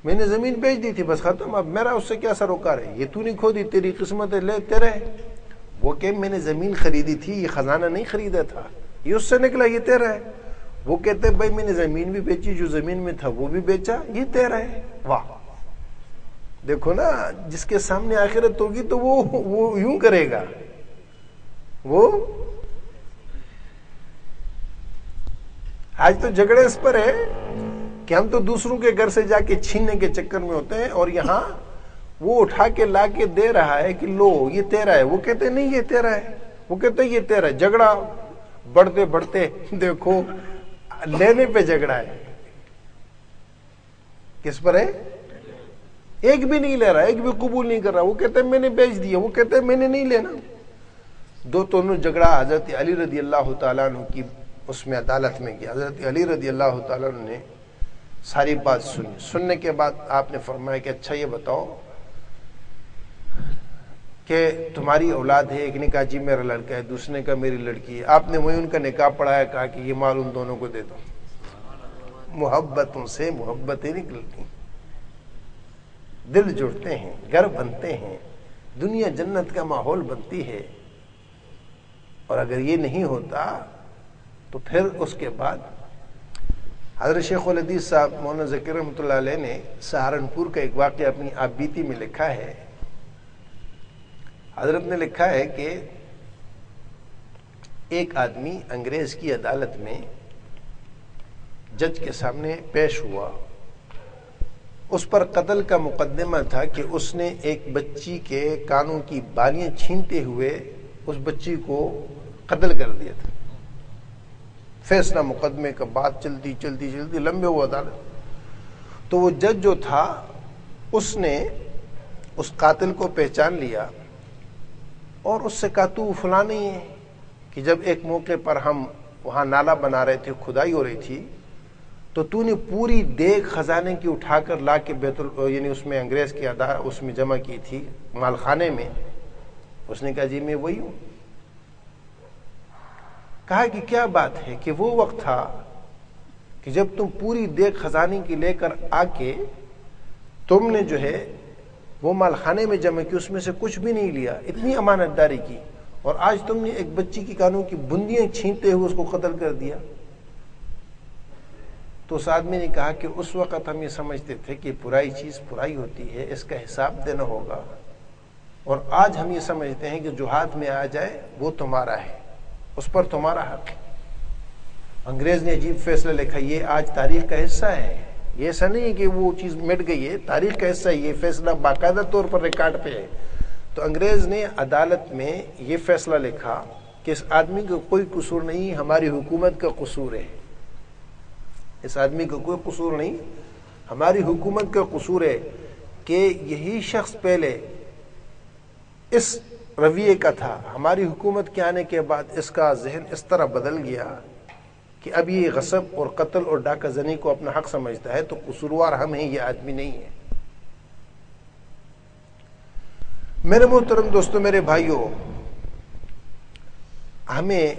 Speaker 1: میں نے زمین بیچ دی تھی، بس ختم، اب میرا اس سے کیا سروکار ہے؟ یہ تو نہیں کھودی، تیری قسمت ہے، لے تیرا ہے۔ وہ کہ میں نے زمین خریدی تھی، یہ خزانہ نہیں خریدا تھا، یہ اس سے نکلا، یہ تیرا ہے۔ وہ کہتے بھائی میں نے زمین بھی بیچی، جو زمین میں تھا وہ بھی بیچا، یہ تیرا ہے۔ واہ، دیکھو نا، جس کے سامنے آخرت ہوگی تو وہ یوں کرے گا، وہ آج تو جھگڑے اس پر ہے کہ ہم تو دوسروں کے گھر سے جا کے چھیننے کے چکر میں ہوتے ہیں، اور یہاں وہ اٹھا کے لا کے دے رہا ہے کہ لو یہ تیرا ہے، وہ کہتے نہیں یہ تیرا ہے، وہ کہتے یہ تیرا ہے۔ جھگڑا بڑھتے بڑھتے دیکھو لینے پہ جھگڑا ہے، کس پر ہے؟ ایک بھی نہیں لے رہا، ایک بھی قبول نہیں کر رہا، وہ کہتے میں نے بیچ دیا، وہ کہتے میں نے نہیں لینا۔ دونوں جھگڑا حضرت علی رضی اللہ تعالیٰ عنہ کی اس میں عدالت میں کیا۔ حضرت علی رضی اللہ تعالیٰ عنہ نے ساری بات سنی، سننے کے بعد آپ نے فرمایا کہ اچھا یہ بتاؤ کہ تمہاری اولاد ہے؟ ایک نے کہا جی میرا لڑکا ہے، دوسرے نے کہا میری لڑکی ہے۔ آپ نے وہی ان کا نکاح پڑھایا، کہا کہ یہ مال ان دونوں کو دے دو۔ محبتوں سے محبتیں نکلتی، دل جڑتے ہیں، گھر بنتے ہیں، دنیا جنت کا ماحول بنتی ہے۔ اور اگر یہ نہیں ہوتا تو پھر اس کے بعد حضرت شیخ الحدیث صاحب مولانا ذکیر رحمۃ اللہ علیہ نے سہارنپور کا ایک واقعہ اپنی آپ بیتی میں لکھا ہے۔ حضرت نے لکھا ہے کہ ایک آدمی انگریز کی عدالت میں جج کے سامنے پیش ہوا، اس پر قتل کا مقدمہ تھا کہ اس نے ایک بچی کے کانوں کی بالیاں چھینتے ہوئے اس بچی کو قتل کر دیا تھا۔ فیصلہ مقدمے کا بات چلتی چلتی چلتی لمبے ہوا عدالت، تو وہ جج جو تھا اس نے اس قاتل کو پہچان لیا اور اس سے کہا تو فلاں نہیں ہے کہ جب ایک موقع پر ہم وہاں نالا بنا رہے تھے، کھدائی ہو رہی تھی، تو نے پوری دیگ خزانے کی اٹھا کر لا کے یعنی اس میں انگریز کی اس میں جمع کی تھی مال خانے میں۔ اس نے کہا جی میں وہی ہوں۔ کہا کہ کیا بات ہے؟ کہ وہ وقت تھا کہ جب تم پوری دیگ خزانے کی لے کر آ کے تم نے جو ہے وہ مال خانے میں جمع کی، اس میں سے کچھ بھی نہیں لیا، اتنی امانت داری کی، اور آج تم نے ایک بچی کی کانوں کی بندیاں چھینتے ہوئے اس کو قتل کر دیا۔ تو اس آدمی نے کہا کہ اس وقت ہم یہ سمجھتے تھے کہ پرائی چیز پرائی ہوتی ہے، اس کا حساب دینا ہوگا، اور آج ہم یہ سمجھتے ہیں کہ جو ہاتھ میں آ جائے وہ تمہارا ہے، اس پر تمہارا حق ہے۔ انگریز نے عجیب فیصلہ لکھا، یہ آج تاریخ کا حصہ ہے، یہ ایسا نہیں ہے کہ وہ چیز مٹ گئی ہے، تاریخ کا حصہ ہے، یہ فیصلہ باقاعدہ طور پر ریکارڈ پہ ہے۔ تو انگریز نے عدالت میں یہ فیصلہ لکھا کہ اس آدمی کا کوئی قصور نہیں، ہماری حکومت کا قصور ہے، اس آدمی کا کوئی قصور نہیں، ہماری حکومت کا قصور ہے کہ یہی شخص پہلے اس رویے کا تھا، ہماری حکومت کے آنے کے بعد اس کا ذہن اس طرح بدل گیا کہ اب یہ غصب اور قتل اور ڈاکہ زنی کو اپنا حق سمجھتا ہے، تو قصوروار ہم ہیں، یہ آدمی نہیں ہے۔ میرے محترم دوستو، میرے بھائیوں، ہمیں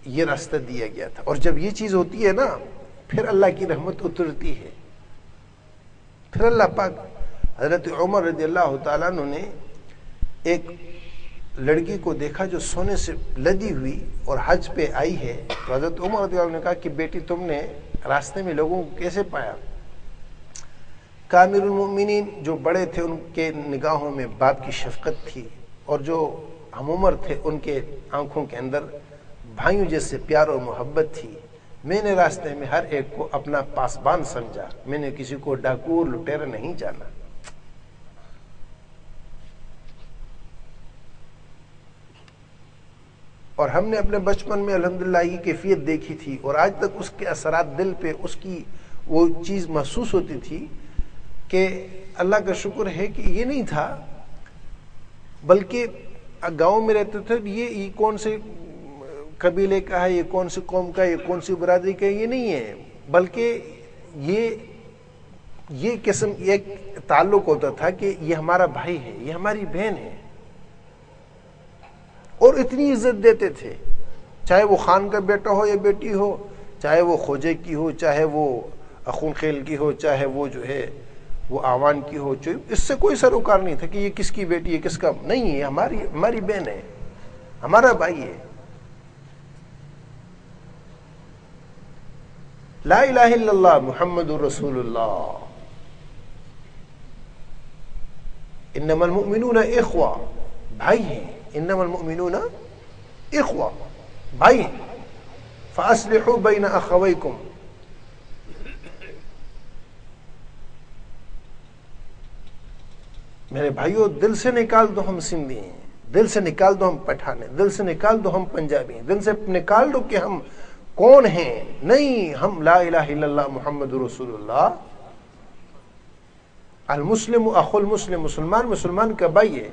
Speaker 1: یہ راستہ دیا گیا تھا، اور جب یہ چیز ہوتی ہے نا، پھر اللہ کی رحمت اترتی ہے، پھر اللہ پاک۔ حضرت عمر رضی اللہ تعالیٰ عنہ نے ایک لڑکی کو دیکھا جو سونے سے لدی ہوئی اور حج پہ آئی ہے، تو حضرت عمر رضی اللہ عنہ نے کہا کہ بیٹی تم نے راستے میں لوگوں کو کیسے پایا؟ امیر المؤمنین جو بڑے تھے ان کے نگاہوں میں باپ کی شفقت تھی، اور جو ہم عمر تھے ان کے آنکھوں کے اندر بھائیوں جیسے پیار اور محبت تھی۔ میں نے راستے میں ہر ایک کو اپنا پاسبان سمجھا، میں نے کسی کو ڈاکو لٹیرا نہیں جانا۔ اور ہم نے اپنے بچپن میں الحمدللہ یہ کیفیت دیکھی تھی، اور آج تک اس کے اثرات دل پہ اس کی وہ چیز محسوس ہوتی تھی کہ اللہ کا شکر ہے کہ یہ نہیں تھا، بلکہ گاؤں میں رہتے تھے، یہ کون سے قبیلے کا ہے، یہ کون سی قوم کا ہے، یہ کون سی برادری کا ہے، یہ نہیں ہے، بلکہ یہ قسم ایک تعلق ہوتا تھا کہ یہ ہمارا بھائی ہے، یہ ہماری بہن ہے، اور اتنی عزت دیتے تھے، چاہے وہ خان کا بیٹا ہو یا بیٹی ہو، چاہے وہ خوجے کی ہو، چاہے وہ اخون خیل کی ہو، چاہے وہ جو ہے وہ آوان کی ہو، اس سے کوئی سروکار نہیں تھا کہ یہ کس کی بیٹی ہے، کس کا نہیں ہے، ہماری بہن ہے، ہمارا بھائی ہے۔ لا الہ الا اللہ محمد رسول اللہ، انما المؤمنون اخوہ، بھائی ہیں، انما المؤمنون اخوہ، بھائی ہیں، فاصلحوا بین اخویکم۔ میرے بھائیوں، دل سے نکال دو ہم سندھی ہیں، دل سے نکال دو ہم پٹھان ہیں، دل سے نکال دو ہم پنجابی ہیں، دل سے نکال دو کہ ہم کون ہیں، نہیں، ہم لا الہ الا اللہ محمد رسول اللہ۔ المسلم اخو المسلم، مسلمان مسلمان کا بھائی ہے۔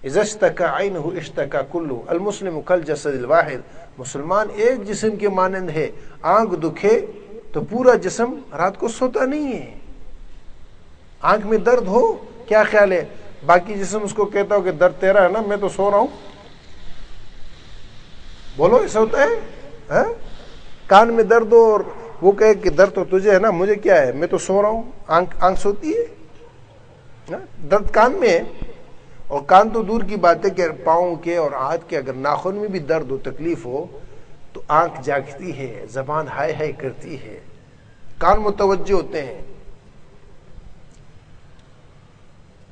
Speaker 1: اذا اشتکى عینہ اشتکى کلہ، المسلم کالجسد الواحد، مسلمان ایک جسم کے مانند ہے، آنکھ دکھے تو پورا جسم رات کو سوتا نہیں ہے۔ آنکھ میں درد ہو، کیا خیال ہے باقی جسم اس کو کہتا ہو کہ درد تیرا ہے نا، میں تو سو رہا ہوں؟ بولو، ایسا ہوتا ہے؟ کان میں درد ہو اور وہ کہے کہ درد تو تجھے ہے نا، مجھے کیا ہے، میں تو سو رہا ہوں۔ آنکھ سوتی ہے؟ درد کان میں ہے، اور کان تو دور کی بات ہے کہ پاؤں کے اور ہاتھ کے اگر ناخن میں بھی درد ہو، تکلیف ہو، تو آنکھ جاگتی ہے، زبان ہائے ہائے کرتی ہے، کان متوجہ ہوتے ہیں،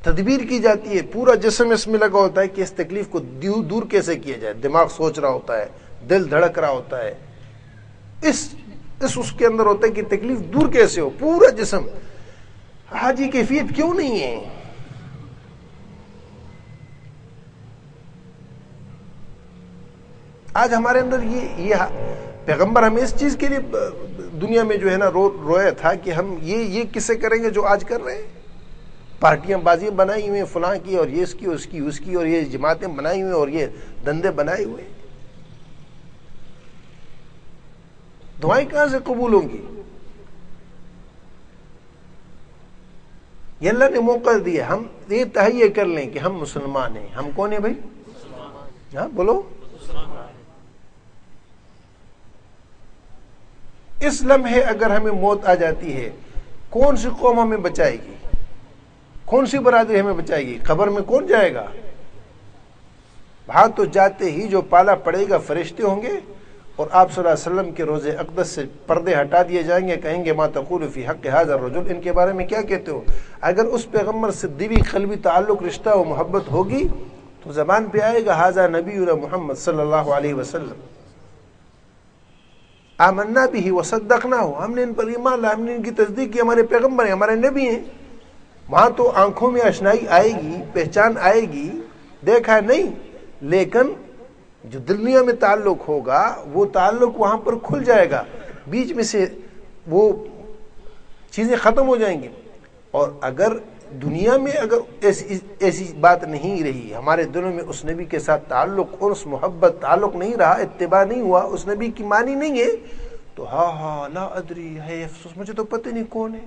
Speaker 1: تدبیر کی جاتی ہے، پورا جسم اس میں لگا ہوتا ہے کہ اس تکلیف کو دور کیسے کیا جائے، دماغ سوچ رہا ہوتا ہے، دل دھڑک رہا ہوتا ہے، اس کے اندر ہوتا ہے کہ تکلیف دور کیسے ہو، پورا جسم۔ آج یہ کیفیت کیوں نہیں ہے؟ آج ہمارے اندر یہ پیغمبر ہمیں اس چیز کے لیے دنیا میں جو ہے نا رویا تھا کہ ہم یہ کسے کریں گے جو آج کر رہے ہیں، پارٹیاں بازیاں بنائی ہوئی فلاں کی، اور یہ اس کی، اور یہ جماعتیں بنائی ہوئی، اور یہ دندے بنائے ہوئے، دعائیں کہاں سے قبول ہوں گی؟ یہ اللہ نے موقع دیا، ہم یہ تہیہ کر لیں کہ ہم مسلمان ہیں۔ ہم کون ہیں بھائی؟ ہاں بولو۔ اس لمحے اگر ہمیں موت آ جاتی ہے، کون سی قوم ہمیں بچائے گی؟ کون سی برادری ہمیں بچائے گی؟ قبر میں کون جائے گا؟ وہاں تو جاتے ہی جو پالا پڑے گا فرشتے ہوں گے، اور آپ صلی اللہ علیہ وسلم کے روضے اقدس سے پردے ہٹا دیے جائیں گے، کہیں گے ما تقول فی حق ھذا الرجل، ان کے بارے میں کیا کہتے ہو؟ اگر اس پیغمبر سے دلی قلبی تعلق، رشتہ و محبت ہوگی تو زبان پہ آئے گا ھذا نبینا محمد صلی اللہ علیہ وسلم، آمنا بھی وصدقنا ہو، ہم نے ان پر ایمان لایا، ہم نے ان کی تصدیق کی، ہمارے پیغمبر ہیں، ہمارے نبی ہیں۔ وہاں تو آنکھوں میں اشنائی آئے گی، پہچان آئے گی، دیکھا نہیں لیکن جو دنیا میں تعلق ہوگا وہ تعلق وہاں پر کھل جائے گا، بیچ میں سے وہ چیزیں ختم ہو جائیں گی. اور اگر دنیا میں اگر ایسی بات نہیں رہی، ہمارے دلوں میں اس نبی کے ساتھ تعلق، انس، محبت، تعلق نہیں رہا، اتباع نہیں ہوا، اس نبی کی مانی نہیں ہے، تو ہاں لا ادری، ہے افسوس، مجھے تو پتہ نہیں کون ہے.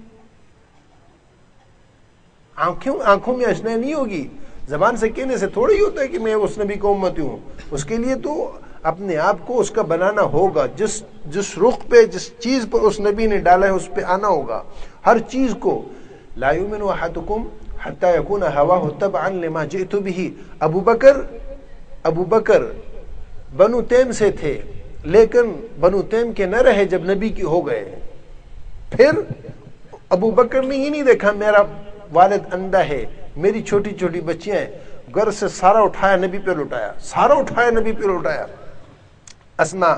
Speaker 1: آنکھوں میں اشنا نہیں ہوگی. زبان سے کہنے سے تھوڑا ہی ہوتا ہے کہ میں اس نبی کا امتی ہوں. اس کے لیے تو اپنے آپ کو اس کا بنانا ہوگا. جس رخ پہ، جس چیز پر اس نبی نے ڈالا ہے اس پہ آنا ہوگا. ہر چیز کو لا یؤمن احدکم حتی یکون ہواہ تبعا لما جئت بہ. ابو بکر بنو تیم سے تھے، لیکن بنو تیم کے نہ رہے جب نبی کی ہو گئے. پھر ابو بکر نے یہ نہیں دیکھا میرا والد اندھا ہے، میری چھوٹی چھوٹی بچیاں ہیں، گھر سے سارا اٹھایا نبی پہ لوٹایا، سارا اٹھایا نبی پہ لوٹایا. اسما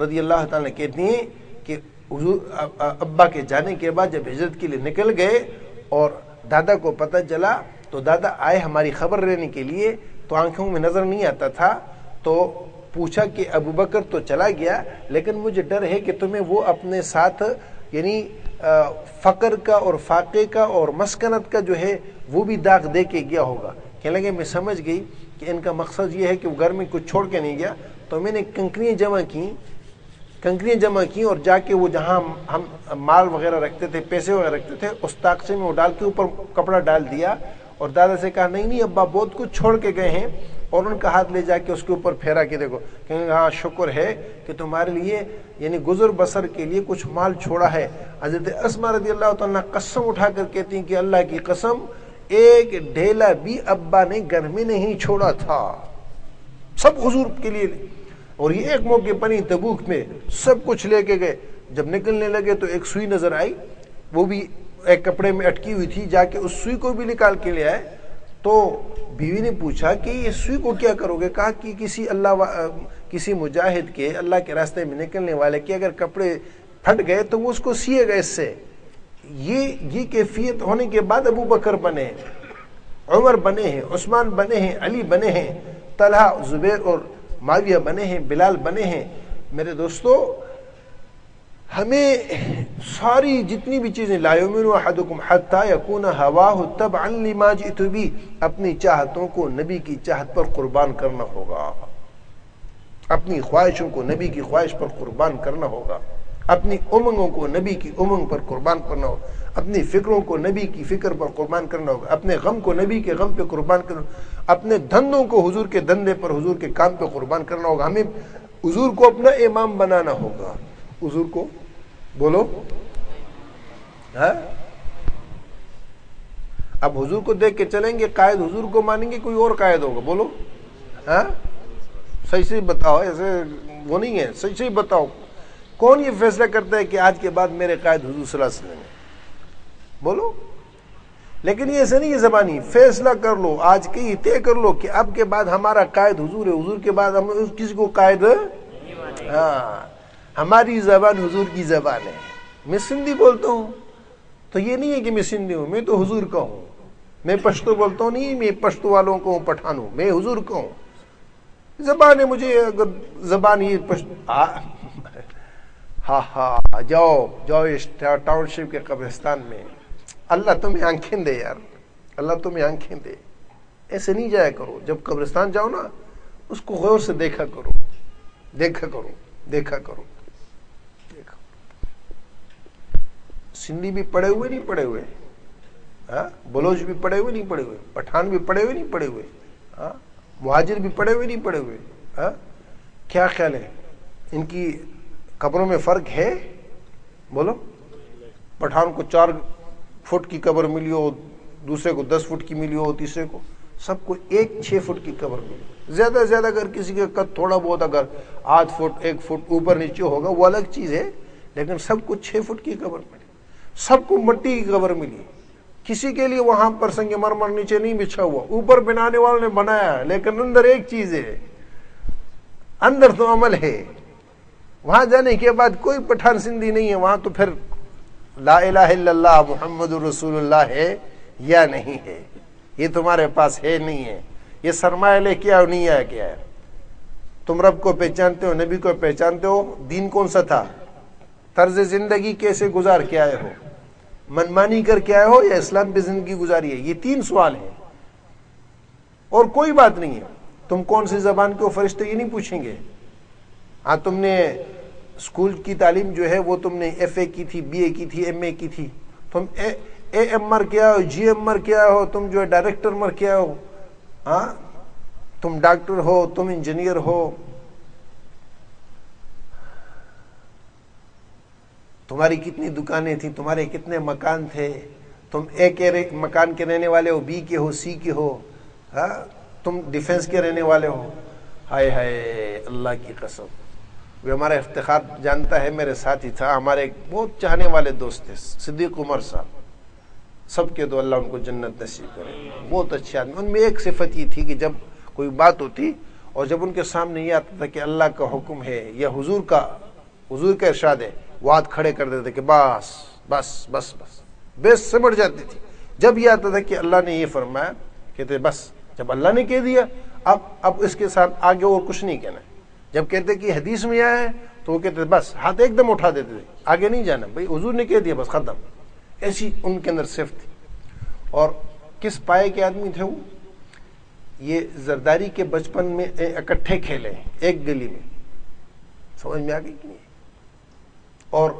Speaker 1: رضی اللہ تعالیٰ کہتی ہیں کہ حضور ابا کے جانے کے بعد جب ہجرت کے لیے نکل گئے اور دادا کو پتہ چلا تو دادا آئے ہماری خبر لینے کے لیے، تو آنکھوں میں نظر نہیں آتا تھا، تو پوچھا کہ ابو بکر تو چلا گیا لیکن مجھے ڈر ہے کہ تمہیں وہ اپنے ساتھ یعنی فقر کا اور فاقے کا اور مسکنت کا جو ہے وہ بھی داغ دے کے گیا ہوگا. کہنے لگے میں سمجھ گئی کہ ان کا مقصد یہ ہے کہ وہ گھر میں کچھ چھوڑ کے نہیں گیا، تو میں نے کنکریاں جمع کی اور جا کے وہ جہاں ہم مال وغیرہ رکھتے تھے، پیسے وغیرہ رکھتے تھے، اس طاقچے میں وہ ڈال کے اوپر کپڑا ڈال دیا. اور دادا سے کہا نہیں ابا بہت کچھ چھوڑ کے گئے ہیں، اور ان کا ہاتھ لے جا کے اس کے اوپر پھیرا کے دیکھو. کہیں ہاں شکر ہے کہ تمہارے لیے یعنی گزر بسر کے لیے کچھ مال چھوڑا ہے. حضرت اسما رضی اللہ تعالیٰ قسم اٹھا کر کہتی ہیں کہ اللہ کی قسم ایک ڈھیلا بھی ابا نے گھر میں نہیں چھوڑا تھا، سب حضور کے لیے. اور یہ ایک موقع پر ہی تبوک میں سب کچھ لے کے گئے. جب نکلنے لگے تو ایک سوئی نظر آئی، وہ بھی ایک کپڑے میں اٹکی ہوئی تھی، جا کے اس سوئی کو بھی نکال کے لے آئے. تو بیوی نے پوچھا کہ یہ سوئی کو کیا کرو گے؟ کہا کہ کسی مجاہد کے، اللہ کے راستے میں نکلنے والے کے اگر کپڑے پھٹ گئے تو وہ اس کو سیے گا اس سے. یہ کیفیت ہونے کے بعد ابو بکر بنے، عمر بنے ہیں، عثمان بنے ہیں، علی بنے ہیں، طلحہ، زبیر اور معاویہ بنے ہیں، بلال بنے ہیں. میرے دوستو، ہمیں ساری جتنی بھی چیزیں لا یؤمن احدکم حتی یکون ہواہ تبعا لما جئت بہ، اپنی چاہتوں کو نبی کی چاہت پر قربان کرنا ہوگا، اپنی خواہشوں کو نبی کی خواہش پر قربان کرنا ہوگا، اپنی امنگوں کو نبی کی امنگ پر قربان کرنا ہوگا، اپنی فکروں کو نبی کی فکر پر قربان کرنا ہوگا، اپنے غم کو نبی کے غم پہ قربان کرنا ہوگا، اپنے دھندوں کو حضور کے دھندے پر، حضور کے کام پہ قربان کرنا ہوگا. ہمیں حضور کو اپنا امام بنانا ہوگا. حضور کو بولو ہاں. اب حضور کو دیکھ کے چلیں گے، قائد حضور کو مانیں گے، کوئی اور قائد ہوگا؟ بولو ہاں، صحیح سے بتاؤ، ایسے وہ نہیں ہے، صحیح سے بتاؤ. کون یہ فیصلہ کرتا ہے کہ آج کے بعد میرے قائد حضور صلی اللہ علیہ وسلم ہے؟ بولو. لیکن یہ ایسا نہیں ہے زبانی فیصلہ کر لو، آج کے یہ طے کر لو کہ اب کے بعد ہمارا قائد حضور ہے، حضور کے بعد ہم کسی کو قائد ہاں، ہماری زبان حضور کی زبان ہے. میں سندھی بولتا ہوں تو یہ نہیں ہے کہ میں سندھی ہوں، میں تو حضور کا ہوں. میں پشتو بولتا ہوں، نہیں میں پشتو والوں کو ہوں، پٹھان ہوں، میں حضور کا ہوں. زبان ہے، مجھے اگر زبان یہ ہاں جاؤ اس ٹاؤن شپ کے قبرستان میں. اللہ تمہیں آنکھیں دے یار، اللہ تمہیں آنکھیں دے. ایسے نہیں جایا کرو. جب قبرستان جاؤ نا، اس کو غور سے دیکھا کرو. سندھی بھی پڑھے ہوئے نہیں پڑھے ہوئے، بلوچ بھی پڑھے ہوئے نہیں پڑھے ہوئے، پٹھان بھی پڑھے ہوئے نہیں پڑھے ہوئے، مہاجر بھی پڑھے ہوئے نہیں پڑھے ہوئے. کیا خیال ہے ان کی قبروں میں فرق ہے؟ بولو. پٹھان کو 4 فٹ کی قبر ملی ہو، دوسرے کو 10 فٹ کی ملی ہو، تیسرے کو، سب کو 6 فٹ کی قبر ملی. زیادہ سے زیادہ اگر کسی کا قد تھوڑا بہت اگر 8 فٹ 1 فٹ اوپر نیچے ہوگا وہ الگ چیز ہے، لیکن سب کو 6 فٹ کی قبر ملی، سب کو مٹی کی قبر ملی. کسی کے لیے وہاں پر سنگ مرمر نیچے نہیں بچھا ہوا، اوپر بنانے والوں نے بنایا، لیکن اندر ایک چیز ہے، اندر تو عمل ہے. وہاں جانے کے بعد کوئی پٹھان سندھی نہیں ہے، وہاں تو پھر لا الہ الا اللہ محمد رسول اللہ ہے یا نہیں ہے، یہ تمہارے پاس ہے نہیں ہے. یہ سرمایہ لے کے آئے نہیں آیا کیا ہے؟ تم رب کو پہچانتے ہو، نبی کو پہچانتے ہو، دین کون سا تھا، طرز زندگی کیسے گزار کے آئے ہو، منمانی کر کے آئے ہو یا اسلام پہ زندگی گزاری ہے؟ یہ 3 سوال ہیں اور کوئی بات نہیں ہے۔ تم کون سی زبان کے ہو، فرشتے یہ نہیں پوچھیں گے۔ ہاں تم نے اسکول کی تعلیم جو ہے وہ تم نے ایف اے کی تھی، بی اے کی تھی، ایم اے کی تھی، تم اے ایم مر کیا ہو، جی ایم مر کیا ہو، تم جو ہے ڈائریکٹر مر کیا ہو، ہاں تم ڈاکٹر ہو، تم انجینئر ہو، تمہاری کتنی دکانیں تھیں، تمہارے کتنے مکان تھے، تم اے کے مکان کے رہنے والے ہو، بی کے ہو، سی کے ہو، ہاں تم ڈیفنس کے رہنے والے ہو۔ ہائے ہائے اللہ کی قسم، وہ ہمارا افتخار جانتا ہے، میرے ساتھی تھا، ہمارے ایک بہت چاہنے والے دوست تھے صدیق عمر صاحب، سب کے دو اللہ ان کو جنت نصیب کرے، بہت اچھے آدمی۔ ان میں ایک صفت یہ تھی کہ جب کوئی بات ہوتی اور جب ان کے سامنے یہ آتا تھا کہ اللہ کا حکم ہے یا حضور کا ارشاد ہے، وہ ہاتھ کھڑے کر دیتے کہ بس بس بس بس، بیس سمٹ جاتی تھی۔ جب یہ آتا تھا کہ اللہ نے یہ فرمایا، کہتے بس جب اللہ نے کہہ دیا اب اس کے ساتھ آگے اور کچھ نہیں کہنا ہے۔ جب کہتے کہ حدیث میں آیا ہے تو وہ کہتے بس ہاتھ ایک دم اٹھا دیتے تھے، آگے نہیں جانا، بھائی حضور نے کہہ دیا بس ختم۔ ایسی ان کے اندر صفت تھی۔ اور کس پائے کے آدمی تھے وہ؟ یہ زرداری کے بچپن میں اکٹھے کھیلے ایک گلی میں، سمجھ میں آ گئی کہ نہیں؟ اور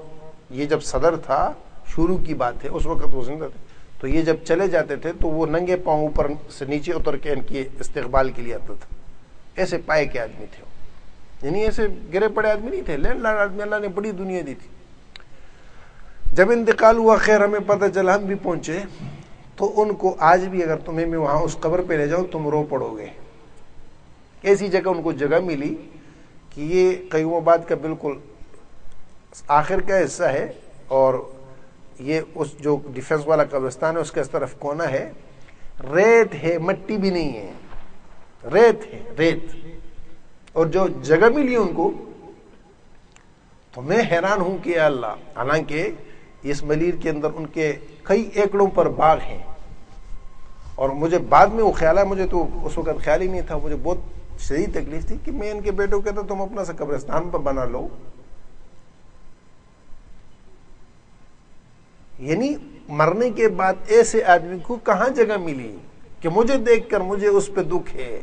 Speaker 1: یہ جب صدر تھا، شروع کی بات ہے، اس وقت وہ زندہ تھے، تو یہ جب چلے جاتے تھے تو وہ ننگے پاؤں اوپر سے نیچے اتر کے ان کے استقبال کے لیے آتا تھا۔ ایسے پائے کے آدمی تھے، یعنی ایسے گرے پڑے آدمی نہیں تھے، لینڈ لارڈ آدمی، اللہ نے بڑی دنیا دی تھی۔ جب انتقال ہوا، خیر ہمیں پتہ چلا، ہم بھی پہنچے، تو ان کو آج بھی اگر تمہیں میں وہاں اس قبر پہ لے جاؤں تم رو پڑو گے۔ ایسی جگہ ان کو جگہ ملی کہ یہ قیوم آباد کا بالکل آخر کا حصہ ہے، اور یہ اس جو ڈیفنس والا قبرستان ہے اس کے اس طرف کونا ہے، ریت ہے، مٹی بھی نہیں ہے، ریت ہے، ریت۔ اور جو جگہ ملی ان کو تو میں حیران ہوں کہ اللہ، حالانکہ اس ملیر کے اندر ان کے کئی ایکڑوں پر باغ ہیں، اور مجھے بعد میں وہ خیال ہے، مجھے تو اس وقت خیال ہی نہیں تھا، مجھے بہت شدید تکلیف تھی کہ میں ان کے بیٹوں کہتا تم اپنا سا قبرستان پر بنا لو۔ یعنی مرنے کے بعد ایسے آدمی کو کہاں جگہ ملی کہ مجھے دیکھ کر مجھے اس پہ دکھ ہے؟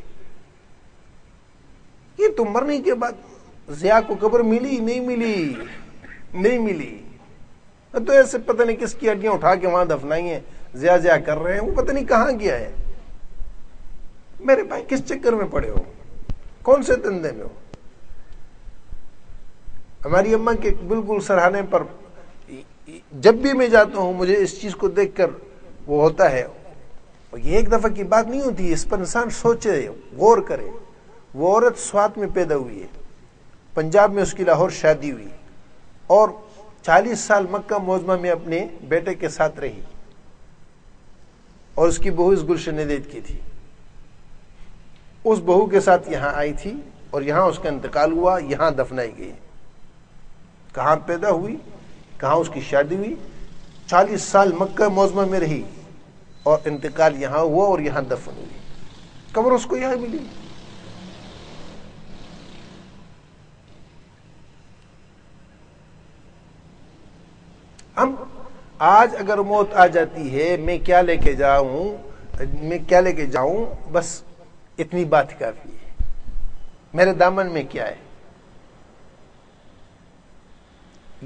Speaker 1: یہ تم مرنے کے بعد ضیاء کو قبر ملی نہیں ملی، تو ایسے پتہ نہیں کس کی ہڈیاں اٹھا کے وہاں دفنائی ہیں، ضیاء کر رہے ہیں، وہ پتہ نہیں کہاں گیا ہے۔ میرے بھائی کس چکر میں پڑے ہو، کون سے دندے میں ہو؟ ہماری اماں کے بالکل سرہانے پر جب بھی میں جاتا ہوں مجھے اس چیز کو دیکھ کر وہ ہوتا ہے، اور یہ ایک دفعہ کی بات نہیں ہوتی، اس پر انسان سوچے، غور کرے۔ وہ عورت سوات میں پیدا ہوئی ہے، پنجاب میں اس کی لاہور شادی ہوئی، اور 40 سال مکہ معظمہ میں اپنے بیٹے کے ساتھ رہی، اور اس کی بہو اس گلشن ندید کی تھی، اس بہو کے ساتھ یہاں آئی تھی، اور یہاں اس کا انتقال ہوا، یہاں دفنائی گئی۔ کہاں پیدا ہوئی، کہاں اس کی شادی ہوئی، 40 سال مکہ معظمہ میں رہی، اور انتقال یہاں ہوا اور یہاں دفن ہوئی، قبر اس کو یہاں ملی۔ ہم آج اگر موت آ جاتی ہے، میں کیا لے کے جاؤں، بس اتنی بات کافی ہے، میرے دامن میں کیا ہے،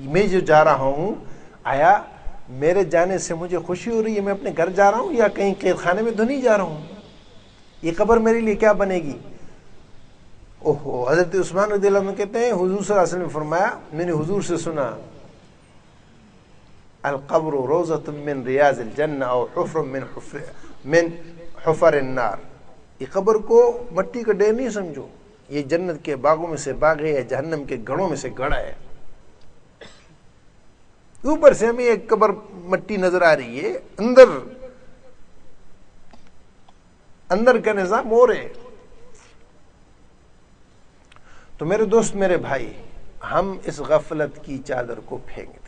Speaker 1: میں جو جا رہا ہوں، آیا میرے جانے سے مجھے خوشی ہو رہی ہے، میں اپنے گھر جا رہا ہوں یا کہیں قید خانے میں تو نہیں جا رہا ہوں؟ یہ قبر میرے لیے کیا بنے گی؟ اوہو، حضرت عثمان رضی اللہ عنہ کہتے ہیں حضور صلی اللہ علیہ وسلم نے فرمایا، میں نے حضور سے سنا، القبر روضۃ من ریاض الجنہ او حفر من حفر النار۔ یہ قبر کو مٹی کا ڈیر نہیں سمجھو، یہ جنت کے باغوں میں سے باغ ہے یا جہنم کے گڑھوں میں سے گڑھا ہے۔ اوپر سے ہمیں ایک قبر مٹی نظر آ رہی ہے، اندر کا نظام اور ہے۔ تو میرے دوست، میرے بھائی، ہم اس غفلت کی چادر کو پھینک دیں۔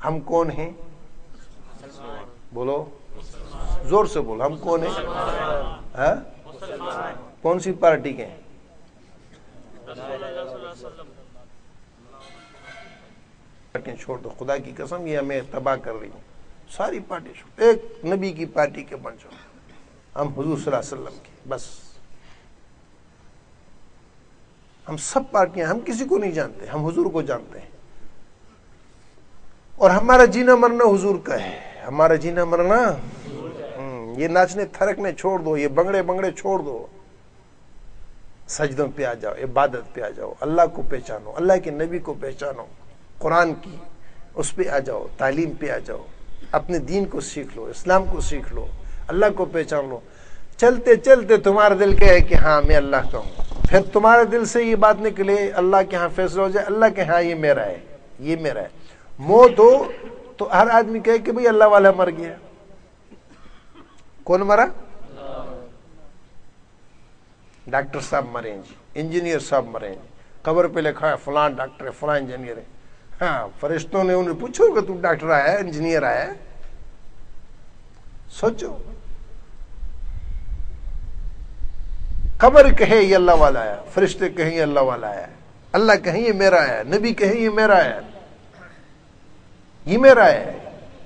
Speaker 1: ہم کون ہیں؟ بولو، زور سے بولو، ہم کون ہیں؟ ہاں؟ کون سی پارٹی کے ہیں؟ پارٹیاں چھوڑ دو، خدا کی قسم یہ ہمیں تباہ کر رہی ہیں، ساری پارٹی چھوڑ، ایک نبی کی پارٹی کے بن جاؤ، ہم حضور صلی اللہ علیہ وسلم کی، بس ہم سب پارٹیاں، ہم کسی کو نہیں جانتے، ہم حضور کو جانتے ہیں، اور ہمارا جینا مرنا حضور کا ہے، ہمارا جینا مرنا یہ ناچنے تھرکنے چھوڑ دو، یہ بنگڑے چھوڑ دو، سجدوں پہ آ جاؤ، عبادت پہ آ جاؤ، اللہ کو پہچانو، اللہ کے نبی کو پہچانو، قرآن کی اس پہ آ جاؤ، تعلیم پہ آ جاؤ، اپنے دین کو سیکھ لو، اسلام کو سیکھ لو، اللہ کو پہچان لو، چلتے چلتے تمہارا دل کہے کہ ہاں میں اللہ کا ہوں، پھر تمہارے دل سے یہ بات نکلے، اللہ کے ہاں فیصلہ ہو جائے، اللہ کے ہاں یہ میرا ہے، یہ میرا ہے، موت ہو تو ہر آدمی کہے کہ بھئی اللہ والا مر گیا، کون مرا؟ ڈاکٹر صاحب مرے جی، انجینئر صاحب مرے جی، قبر پہ لکھا ہے فلاں ڈاکٹر ہے، فلاں انجینئر ہے، ہاں فرشتوں نے انہیں پوچھو کہ تو ڈاکٹر آیا ہے، انجینئر آیا ہے؟ سوچو، قبر کہے یہ اللہ والا آیا، فرشتے کہیں یہ اللہ والا آیا، اللہ کہیں یہ میرا آیا، نبی کہیں یہ میرا آیا، یہ میرا ہے،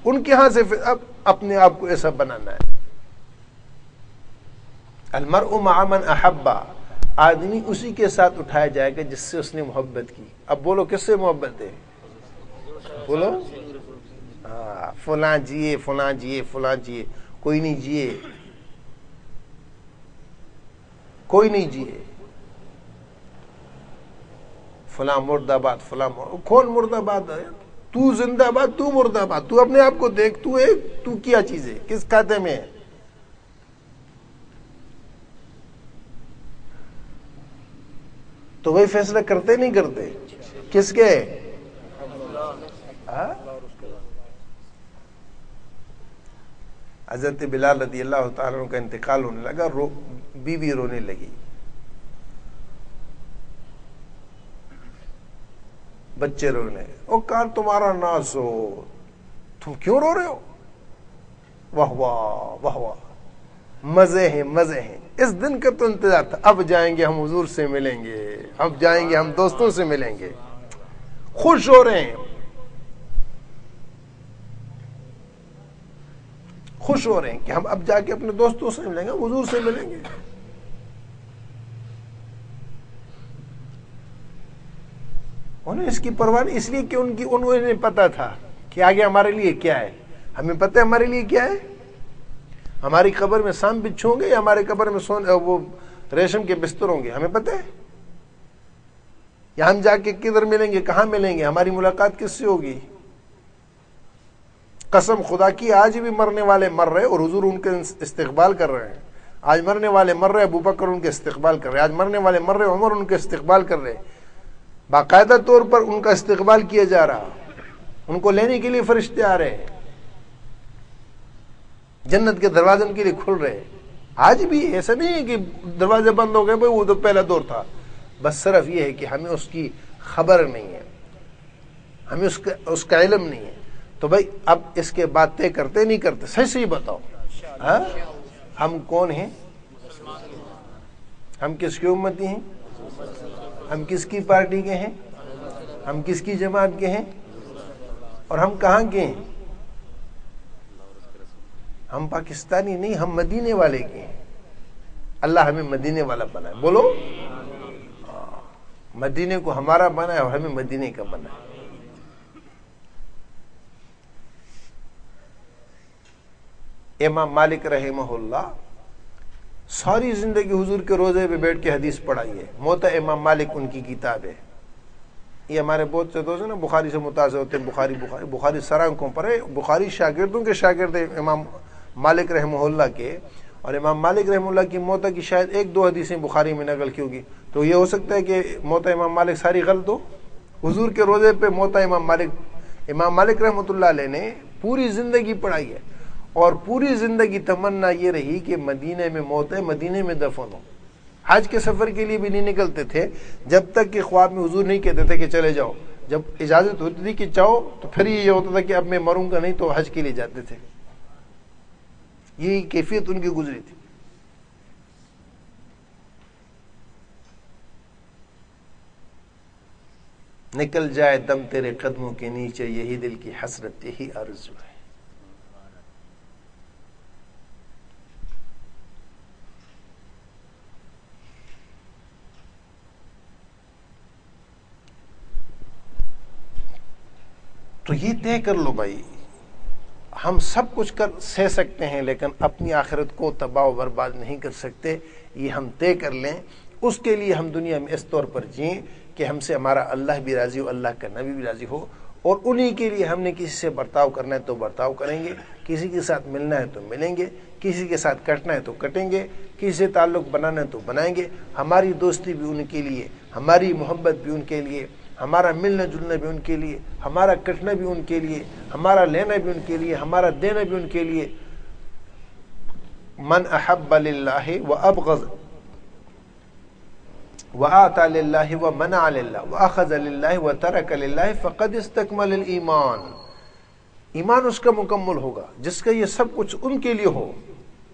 Speaker 1: ان کے ہاں سے اب اپنے آپ کو ایسا بنانا ہے۔ المرء مع من احبا، آدمی اسی کے ساتھ اٹھایا جائے گا جس سے اس نے محبت کی۔ اب بولو کس سے محبت ہے؟ بولو فلاں جیے، فلاں جیے، فلاں جیے، کوئی نہیں جیے، کوئی نہیں جیے، فلاں مرد آباد، فلاں کون مرد آباد ہے؟ تو زندہ باد، تو مرد آباد، تو اپنے آپ کو دیکھ، تو کیا چیز ہے، کس کھاتے میں ہے؟ تو وہی فیصلہ کرتے نہیں کرتے کس کے؟ حضرت بلال رضی اللہ تعالیٰ عنہ کا انتقال ہونے لگا، بیوی رونے لگی، بچے رونے، او کار تمہارا ناز ہو، تم کیوں رو رہے ہو؟ واہ واہ واہ واہ، مزے ہیں مزے ہیں، اس دن کا تو انتظار تھا، اب جائیں گے ہم حضور سے ملیں گے، اب جائیں گے ہم دوستوں سے ملیں گے، خوش ہو رہے ہیں، خوش ہو رہے ہیں کہ ہم اب جا کے اپنے دوستوں سے ملیں گے، حضور سے ملیں گے۔ انہیں اس کی پرواہ نہیں، اس لیے کہ انہیں پتا تھا کہ آگے ہمارے لیے کیا ہے، ہمیں پتہ ہے ہمارے لیے کیا ہے، ہماری قبر میں سام بچھو ہوں گے یا ہمارے قبر میں وہ ریشم کے بستر ہوں گے، ہمیں پتہ ہے، یا ہم جا کے کدھر ملیں گے، کہاں ملیں گے، ہماری ملاقات کس سے ہوگی۔ قسم خدا کی آج بھی مرنے والے مر رہے اور حضور ان کے استقبال کر رہے ہیں، آج مرنے والے مر رہے، ابوبکر ان کے استقبال کر رہے، آج مرنے والے مر رہے، عمر ان کے استقبال کر رہے، باقاعدہ طور پر ان کا استقبال کیا جا رہا، ان کو لینے کے لیے فرشتے آ رہے ہیں، جنت کے دروازے ان کے لیے کھل رہے۔ آج بھی ایسا نہیں ہے کہ دروازے بند ہو گئے، بھائی وہ تو پہلا دور تھا، بس صرف یہ ہے کہ ہمیں اس کی خبر نہیں ہے، ہمیں اس کا علم نہیں ہے۔ تو بھائی اب اس کے بعد طے کرتے نہیں کرتے؟ صحیح بتاؤ، ہاں ہم کون ہیں؟ ہم کس کی امتی ہیں؟ ہم کس کی پارٹی کے ہیں؟ ہم کس کی جماعت کے ہیں؟ اور ہم کہاں کے ہیں؟ ہم پاکستانی نہیں، ہم مدینے والے کے ہیں، اللہ ہمیں مدینے والا بنا ہے، بولو مدینے کو ہمارا بنا ہے اور ہمیں مدینے کا بنا ہے۔ امام مالک رحمہ اللہ ساری زندگی حضور کے روزے پہ بیٹھ کے حدیث پڑھائی ہے، موطا امام مالک ان کی کتاب ہے۔ یہ ہمارے بہت سے دوست ہیں نا بخاری سے متاثر ہوتے ہیں، بخاری سرانکوں پر ہے، بخاری شاگردوں کے شاگرد امام مالک رحمہ اللہ کے، اور امام مالک رحمہ اللہ کی موطا کی شاید ایک دو حدیثیں بخاری میں نقل کی ہوگی، تو یہ ہو سکتا ہے کہ موطا امام مالک ساری غلط ہو۔ حضور کے روزے پہ موطا امام مالک رحمۃ اللہ علیہ نے پوری زندگی پڑھائی ہے، اور پوری زندگی تمنا یہ رہی کہ مدینے میں موت ہے، مدینے میں دفن ہو۔ حج کے سفر کے لیے بھی نہیں نکلتے تھے جب تک کہ خواب میں حضور نہیں کہتے تھے کہ چلے جاؤ، جب اجازت ہوتی تھی کہ جاؤ تو پھر یہ ہوتا تھا کہ اب میں مروں گا نہیں، تو حج کے لیے جاتے تھے۔ یہی کیفیت ان کی گزری تھی۔ نکل جائے دم تیرے قدموں کے نیچے، یہی دل کی حسرت، یہی آرزو ہے۔ تو یہ طے کر لو بھائی، ہم سب کچھ سہ سکتے ہیں لیکن اپنی آخرت کو تباہ و برباد نہیں کر سکتے، یہ ہم طے کر لیں۔ اس کے لیے ہم دنیا میں اس طور پر جئیں کہ ہم سے ہمارا اللہ بھی راضی ہو، اللہ کا نبی بھی راضی ہو، اور انہی کے لیے ہم نے کسی سے برتاؤ کرنا ہے تو برتاؤ کریں گے، کسی کے ساتھ ملنا ہے تو ملیں گے، کسی کے ساتھ کٹنا ہے تو کٹیں گے، کسی سے تعلق بنانا ہے تو بنائیں گے۔ ہماری دوستی بھی ان کے لیے، ہماری محبت بھی ان کے لیے، ہمارا ملنا جلنا بھی ان کے لیے، ہمارا کٹنا بھی ان کے لیے، ہمارا لینا بھی ان کے لیے، ہمارا دینا بھی ان کے لیے۔ من احب للہ وابغض وآتى للہ ومنع للہ واخذ للہ وترک للہ فقد استکمل الایمان۔ ایمان اس کا مکمل ہوگا جس کا یہ سب کچھ ان کے لیے ہو،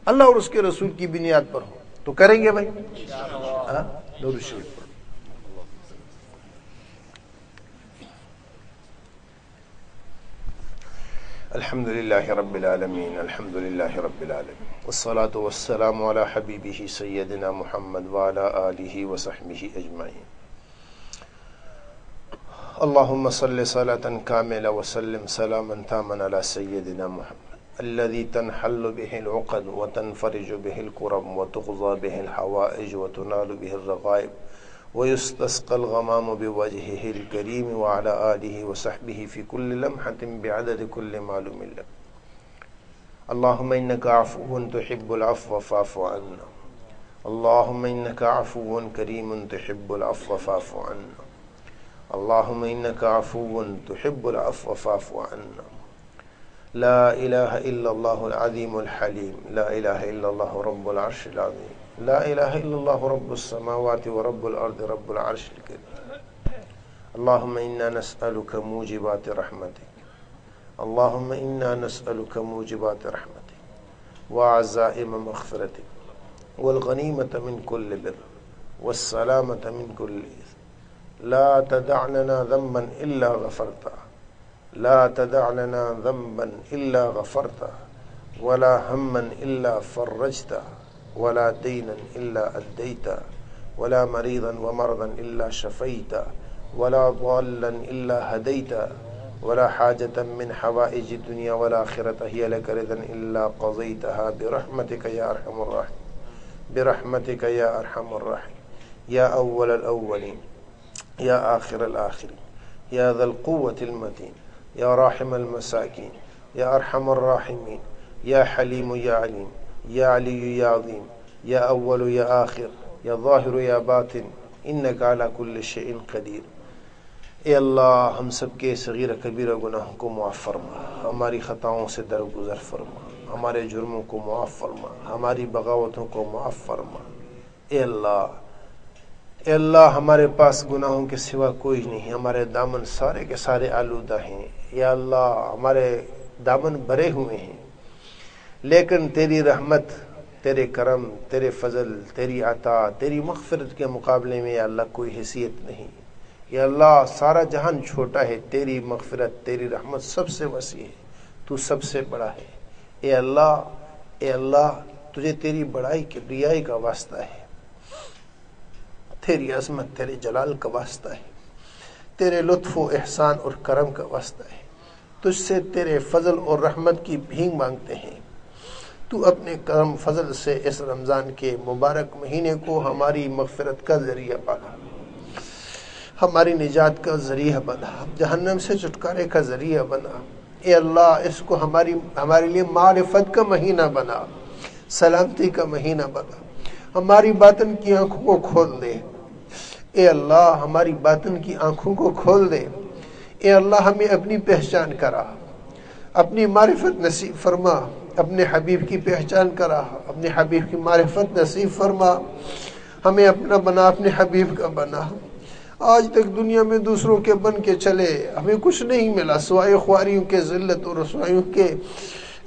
Speaker 1: اللہ اور اس کے رسول کی بنیاد پر ہو۔ تو کریں گے بھائی؟ درود شریف پڑھو۔ الحمد للہ رب العالمین، الحمد للہ رب العالمین، والصلاة والسلام علی حبیبہ سیدنا محمد وعلی آلہ وصحبہ اجمعین۔ اللہم صل صلاة کاملہ وسلم سلاما تاما علی سیدنا محمد الذی تنحل به العقد وتنفرج به الكرب وتقضى به الحوائج وتنال به الرغائب ويستسقى الغمام بوجهه الكريم وعلى آله وصحبه في كل لمحة بعدد كل معلوم لك۔ اللهم إنك عفو تحب العفو فاعف عنا، اللهم إنك عفو كريم تحب العفو فاعف عنا، اللهم إنك عفو تحب العفو فاعف عنا۔ لا إله إلا الله العظيم الحليم، لا إله إلا الله رب العرش العظيم، لا إله إلا الله رب السماوات ورب الأرض رب العرش الكريم۔ اللهم إنا نسألك موجبات رحمتك، اللهم إنا نسألك موجبات رحمتك وعزائم مغفرتك والغنيمة من كل بر والسلامة من كل إثم، لا تدع لنا ذنبا إلا غفرته، لا تدع لنا ذنبا إلا غفرته، ولا هما إلا فرجته، ولا دينا إلا أديته، ولا مريضا ومرضا إلا شفيته، ولا ضالا إلا هديته، ولا حاجة من حوائج الدنيا والآخرة هي لك رضا إلا قضيتها برحمتك يا أرحم الراحمين، برحمتك يا أرحم الراحمين، يا أول الأولين، يا آخر الآخرين، يا ذا القوة المتين، يا راحم المساكين، يا أرحم الراحمين، يا حليم يا عليم، يا علي يا عظيم، يا أول يا آخر، يا ظاہر یا باطن، انك على كل شيء قدیر۔ اے اللہ ہم سب کے صغیر کبیرہ گناہوں کو معاف فرما، ہماری خطاؤں سے درگزر فرما، ہمارے جرموں کو معاف فرما، ہماری بغاوتوں کو معاف فرما۔ اے اللہ ہمارے پاس گناہوں کے سوا کوئی نہیں، ہمارے دامن سارے کے سارے آلودہ ہیں۔ یا اللہ ہمارے دامن بھرے ہوئے ہیں، لیکن تیری رحمت، تیرے کرم، تیرے فضل، تیری عطا، تیری مغفرت کے مقابلے میں یا اللہ کوئی حیثیت نہیں۔ یا اللہ سارا جہان چھوٹا ہے، تیری مغفرت، تیری رحمت سب سے وسیع ہے، تو سب سے بڑا ہے۔ اے اللہ تجھے تیری بڑائی کبریائی کا واسطہ ہے، تیری عظمت، تیرے جلال کا واسطہ ہے، تیرے لطف و احسان اور کرم کا واسطہ ہے۔ تجھ سے تیرے فضل اور رحمت کی بھیک مانگتے ہیں، تو اپنے کرم فضل سے اس رمضان کے مبارک مہینے کو ہماری مغفرت کا ذریعہ بنا، ہماری نجات کا ذریعہ بنا، جہنم سے چھٹکارے کا ذریعہ بنا۔ اے اللہ اس کو ہمارے لیے معرفت کا مہینہ بنا، سلامتی کا مہینہ بنا، ہماری باطن کی آنکھوں کو کھول دے۔ اے اللہ ہماری باطن کی آنکھوں کو کھول دے۔ اے اللہ ہمیں اپنی پہچان کرا، اپنی معرفت نصیب فرما، اپنے حبیب کی پہچان کرا، اپنے حبیب کی معرفت نصیب فرما، ہمیں اپنا بنا، اپنے حبیب کا بنا۔ آج تک دنیا میں دوسروں کے بن کے چلے، ہمیں کچھ نہیں ملا سوائے خواریوں کے، ذلت اور رسوائیوں کے۔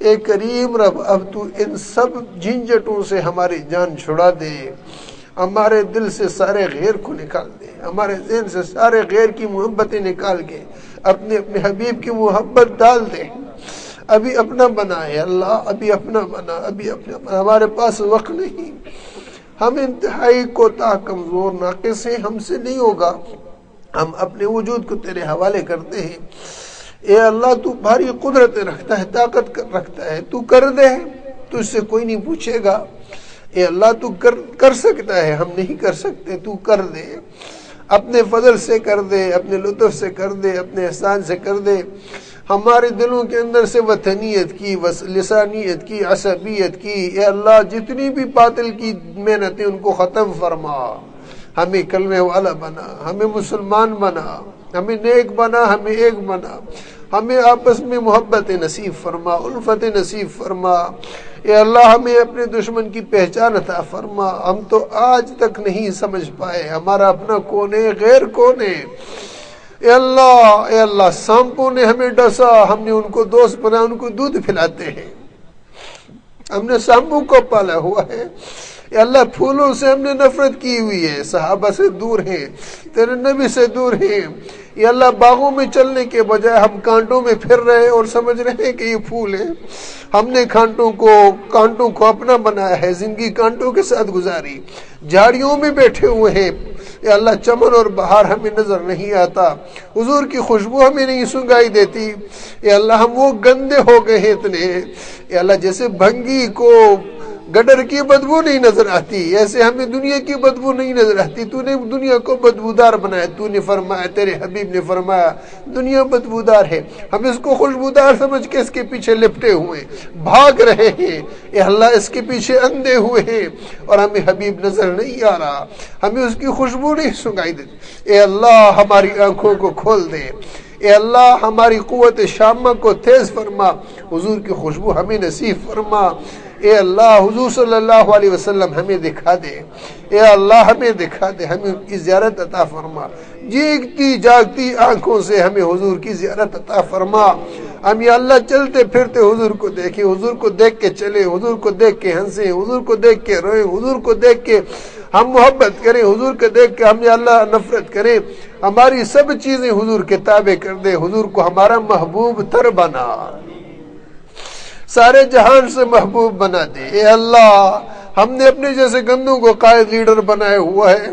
Speaker 1: اے کریم رب اب تو ان سب جھنجھٹوں سے ہماری جان چھڑا دے، ہمارے دل سے سارے غیر کو نکال دے، ہمارے ذہن سے سارے غیر کی محبتیں نکال کے اپنے حبیب کی محبت ڈال دے۔ ابھی اپنا بنا ہے اللہ، ابھی اپنا بنا، ابھی اپنا بنا۔ ہمارے پاس وقت نہیں، ہم انتہائی کوتاہ کمزور ناقص ہیں، ہم سے نہیں ہوگا۔ ہم اپنے وجود کو تیرے حوالے کرتے ہیں۔ اے اللہ تو بھاری قدرت رکھتا ہے، طاقت رکھتا ہے، تو کر دے، تجھ سے کوئی نہیں پوچھے گا۔ اے اللہ تو کر سکتا ہے، ہم نہیں کر سکتے، تو کر دے، اپنے فضل سے کر دے، اپنے لطف سے کر دے، اپنے احسان سے کر دے۔ ہمارے دلوں کے اندر سے وطنیت کی، لسانیت کی، عصبیت کی، اے اللہ جتنی بھی باطل کی محنتیں ان کو ختم فرما، ہمیں کلمے والا بنا، ہمیں مسلمان بنا، ہمیں نیک بنا، ہمیں ایک بنا، ہمیں آپس میں محبت نصیب فرما، الفت نصیب فرما۔ اے اللہ ہمیں اپنے دشمن کی پہچان عطا فرما۔ ہم تو آج تک نہیں سمجھ پائے ہمارا اپنا کون ہے، غیر کون ہے۔ اے اللہ سانپوں نے ہمیں ڈسا، ہم نے ان کو دوست بنا، ان کو دودھ پلاتے ہیں، ہم نے سانپوں کو پالا ہوا ہے۔ اے اللہ پھولوں سے ہم نے نفرت کی ہوئی ہے، صحابہ سے دور ہیں، تیرے نبی سے دور ہیں۔ اے اللہ باغوں میں چلنے کے بجائے ہم کانٹوں میں پھر رہے اور سمجھ رہے ہیں کہ یہ پھول ہے۔ ہم نے کانٹوں کو اپنا بنایا ہے، زندگی کانٹوں کے ساتھ گزاری، جھاڑیوں میں بیٹھے ہوئے ہیں۔ اے اللہ چمن اور بہار ہمیں نظر نہیں آتا، حضور کی خوشبو ہمیں نہیں سنگائی دیتی۔ اے اللہ ہم وہ گندے ہو گئے ہیں اتنے، اے اللہ جیسے بھنگی کو گڈر کی بدبو نہیں نظر آتی، ایسے ہمیں دنیا کی بدبو نہیں نظر آتی۔ تو نے دنیا کو بدبودار بنایا، تو نے فرمایا، تیرے حبیب نے فرمایا دنیا بدبودار ہے، ہم اس کو خوشبودار سمجھ کے اس کے پیچھے لپٹے ہوئے بھاگ رہے ہیں۔ اے اللہ اس کے پیچھے اندھے ہوئے ہیں اور ہمیں حبیب نظر نہیں آ رہا، ہمیں اس کی خوشبو نہیں سنگائی دیتی۔ اے اللہ ہماری آنکھوں کو کھول دے، اے اللہ ہماری قوت شامہ کو تیز فرما، حضور کی خوشبو ہمیں نصیب فرما۔ اے اللہ حضور صلی اللہ علیہ وسلم ہمیں دکھا دے، اے اللہ ہمیں دکھا دے، ہمیں ان کی زیارت عطا فرما۔ جیگتی جاگتی آنکھوں سے ہمیں حضور کی زیارت عطا فرما۔ ہم یا اللہ چلتے پھرتے حضور کو دیکھیں، حضور کو دیکھ کے چلے، حضور کو دیکھ کے ہنسیں، حضور کو دیکھ کے روئیں، حضور کو دیکھ کے ہم محبت کریں، حضور کو دیکھ کے ہم یا اللہ نفرت کریں۔ ہماری سب چیزیں حضور کے تابع کر دے، حضور کو ہمارا محبوب تر بنا، سارے جہان سے محبوب بنا دے۔ اے اللہ ہم نے اپنے جیسے گندوں کو قائد لیڈر بنائے ہوا ہے،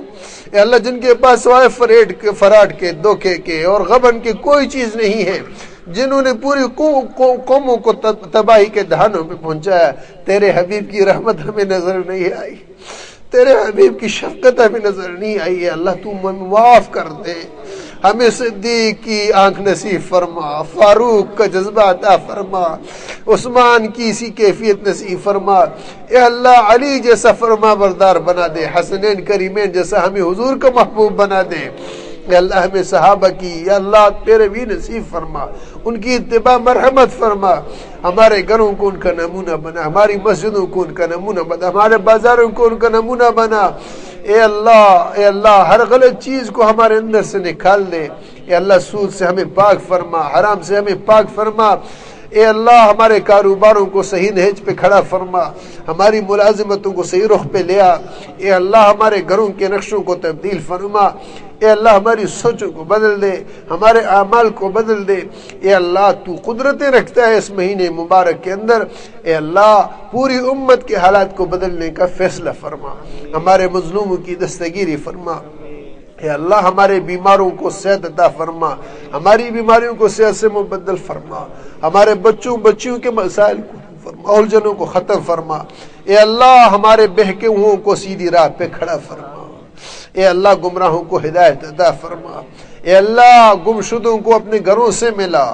Speaker 1: اے اللہ جن کے پاس سوائے فراڈ کے، دھوکے کے اور غبن کے کوئی چیز نہیں ہے، جنہوں نے پوری قوموں کو تباہی کے دہانوں پہ پہنچایا، تیرے حبیب کی رحمت ہمیں نظر نہیں آئی، تیرے حبیب کی شفقت ہمیں نظر نہیں آئی۔ ہے اللہ تو معاف کر دے، ہمیں صدیق کی آنکھ نصیب فرما، فاروق کا جذبہ عطا فرما، عثمان کی اسی کیفیت نصیب فرما۔ اے اللہ علی جیسا فرما بردار بنا دے، حسنین کریمین جیسا ہمیں حضور کا محبوب بنا دے۔ اے اللہ ہمیں صحابہ کی یا اللہ تیرے بھی نصیب فرما، ان کی اتباع مرحمت فرما۔ ہمارے گھروں کو ان کا نمونہ بنا، ہماری مسجدوں کو ان کا نمونہ بنا، ہمارے بازاروں کو ان کا نمونہ بنا۔ اے اللہ ہر غلط چیز کو ہمارے اندر سے نکال دے۔ اے اللہ سود سے ہمیں پاک فرما، حرام سے ہمیں پاک فرما۔ اے اللہ ہمارے کاروباروں کو صحیح نہج پہ کھڑا فرما، ہماری ملازمتوں کو صحیح رخ پہ لیا۔ اے اللہ ہمارے گھروں کے نقشوں کو تبدیل فرما۔ اے اللہ ہماری سوچوں کو بدل دے، ہمارے اعمال کو بدل دے۔ اے اللہ تو قدرتیں رکھتا ہے اس مہینے مبارک کے اندر، اے اللہ پوری امت کے حالات کو بدلنے کا فیصلہ فرما، ہمارے مظلوموں کی دستگیری فرما۔ اے اللہ ہمارے بیماروں کو صحت عطا فرما، ہماری بیماریوں کو صحت سے مبدل فرما، ہمارے بچیوں کے مسائل کو فرما، الجھنوں کو ختم فرما۔ اے اللہ ہمارے بہکے ہوئوں کو سیدھی راہ پہ کھڑا فرما۔ اے اللہ گمراہوں کو ہدایت عطا فرما۔ اے اللہ گمشدوں کو اپنے گھروں سے ملا،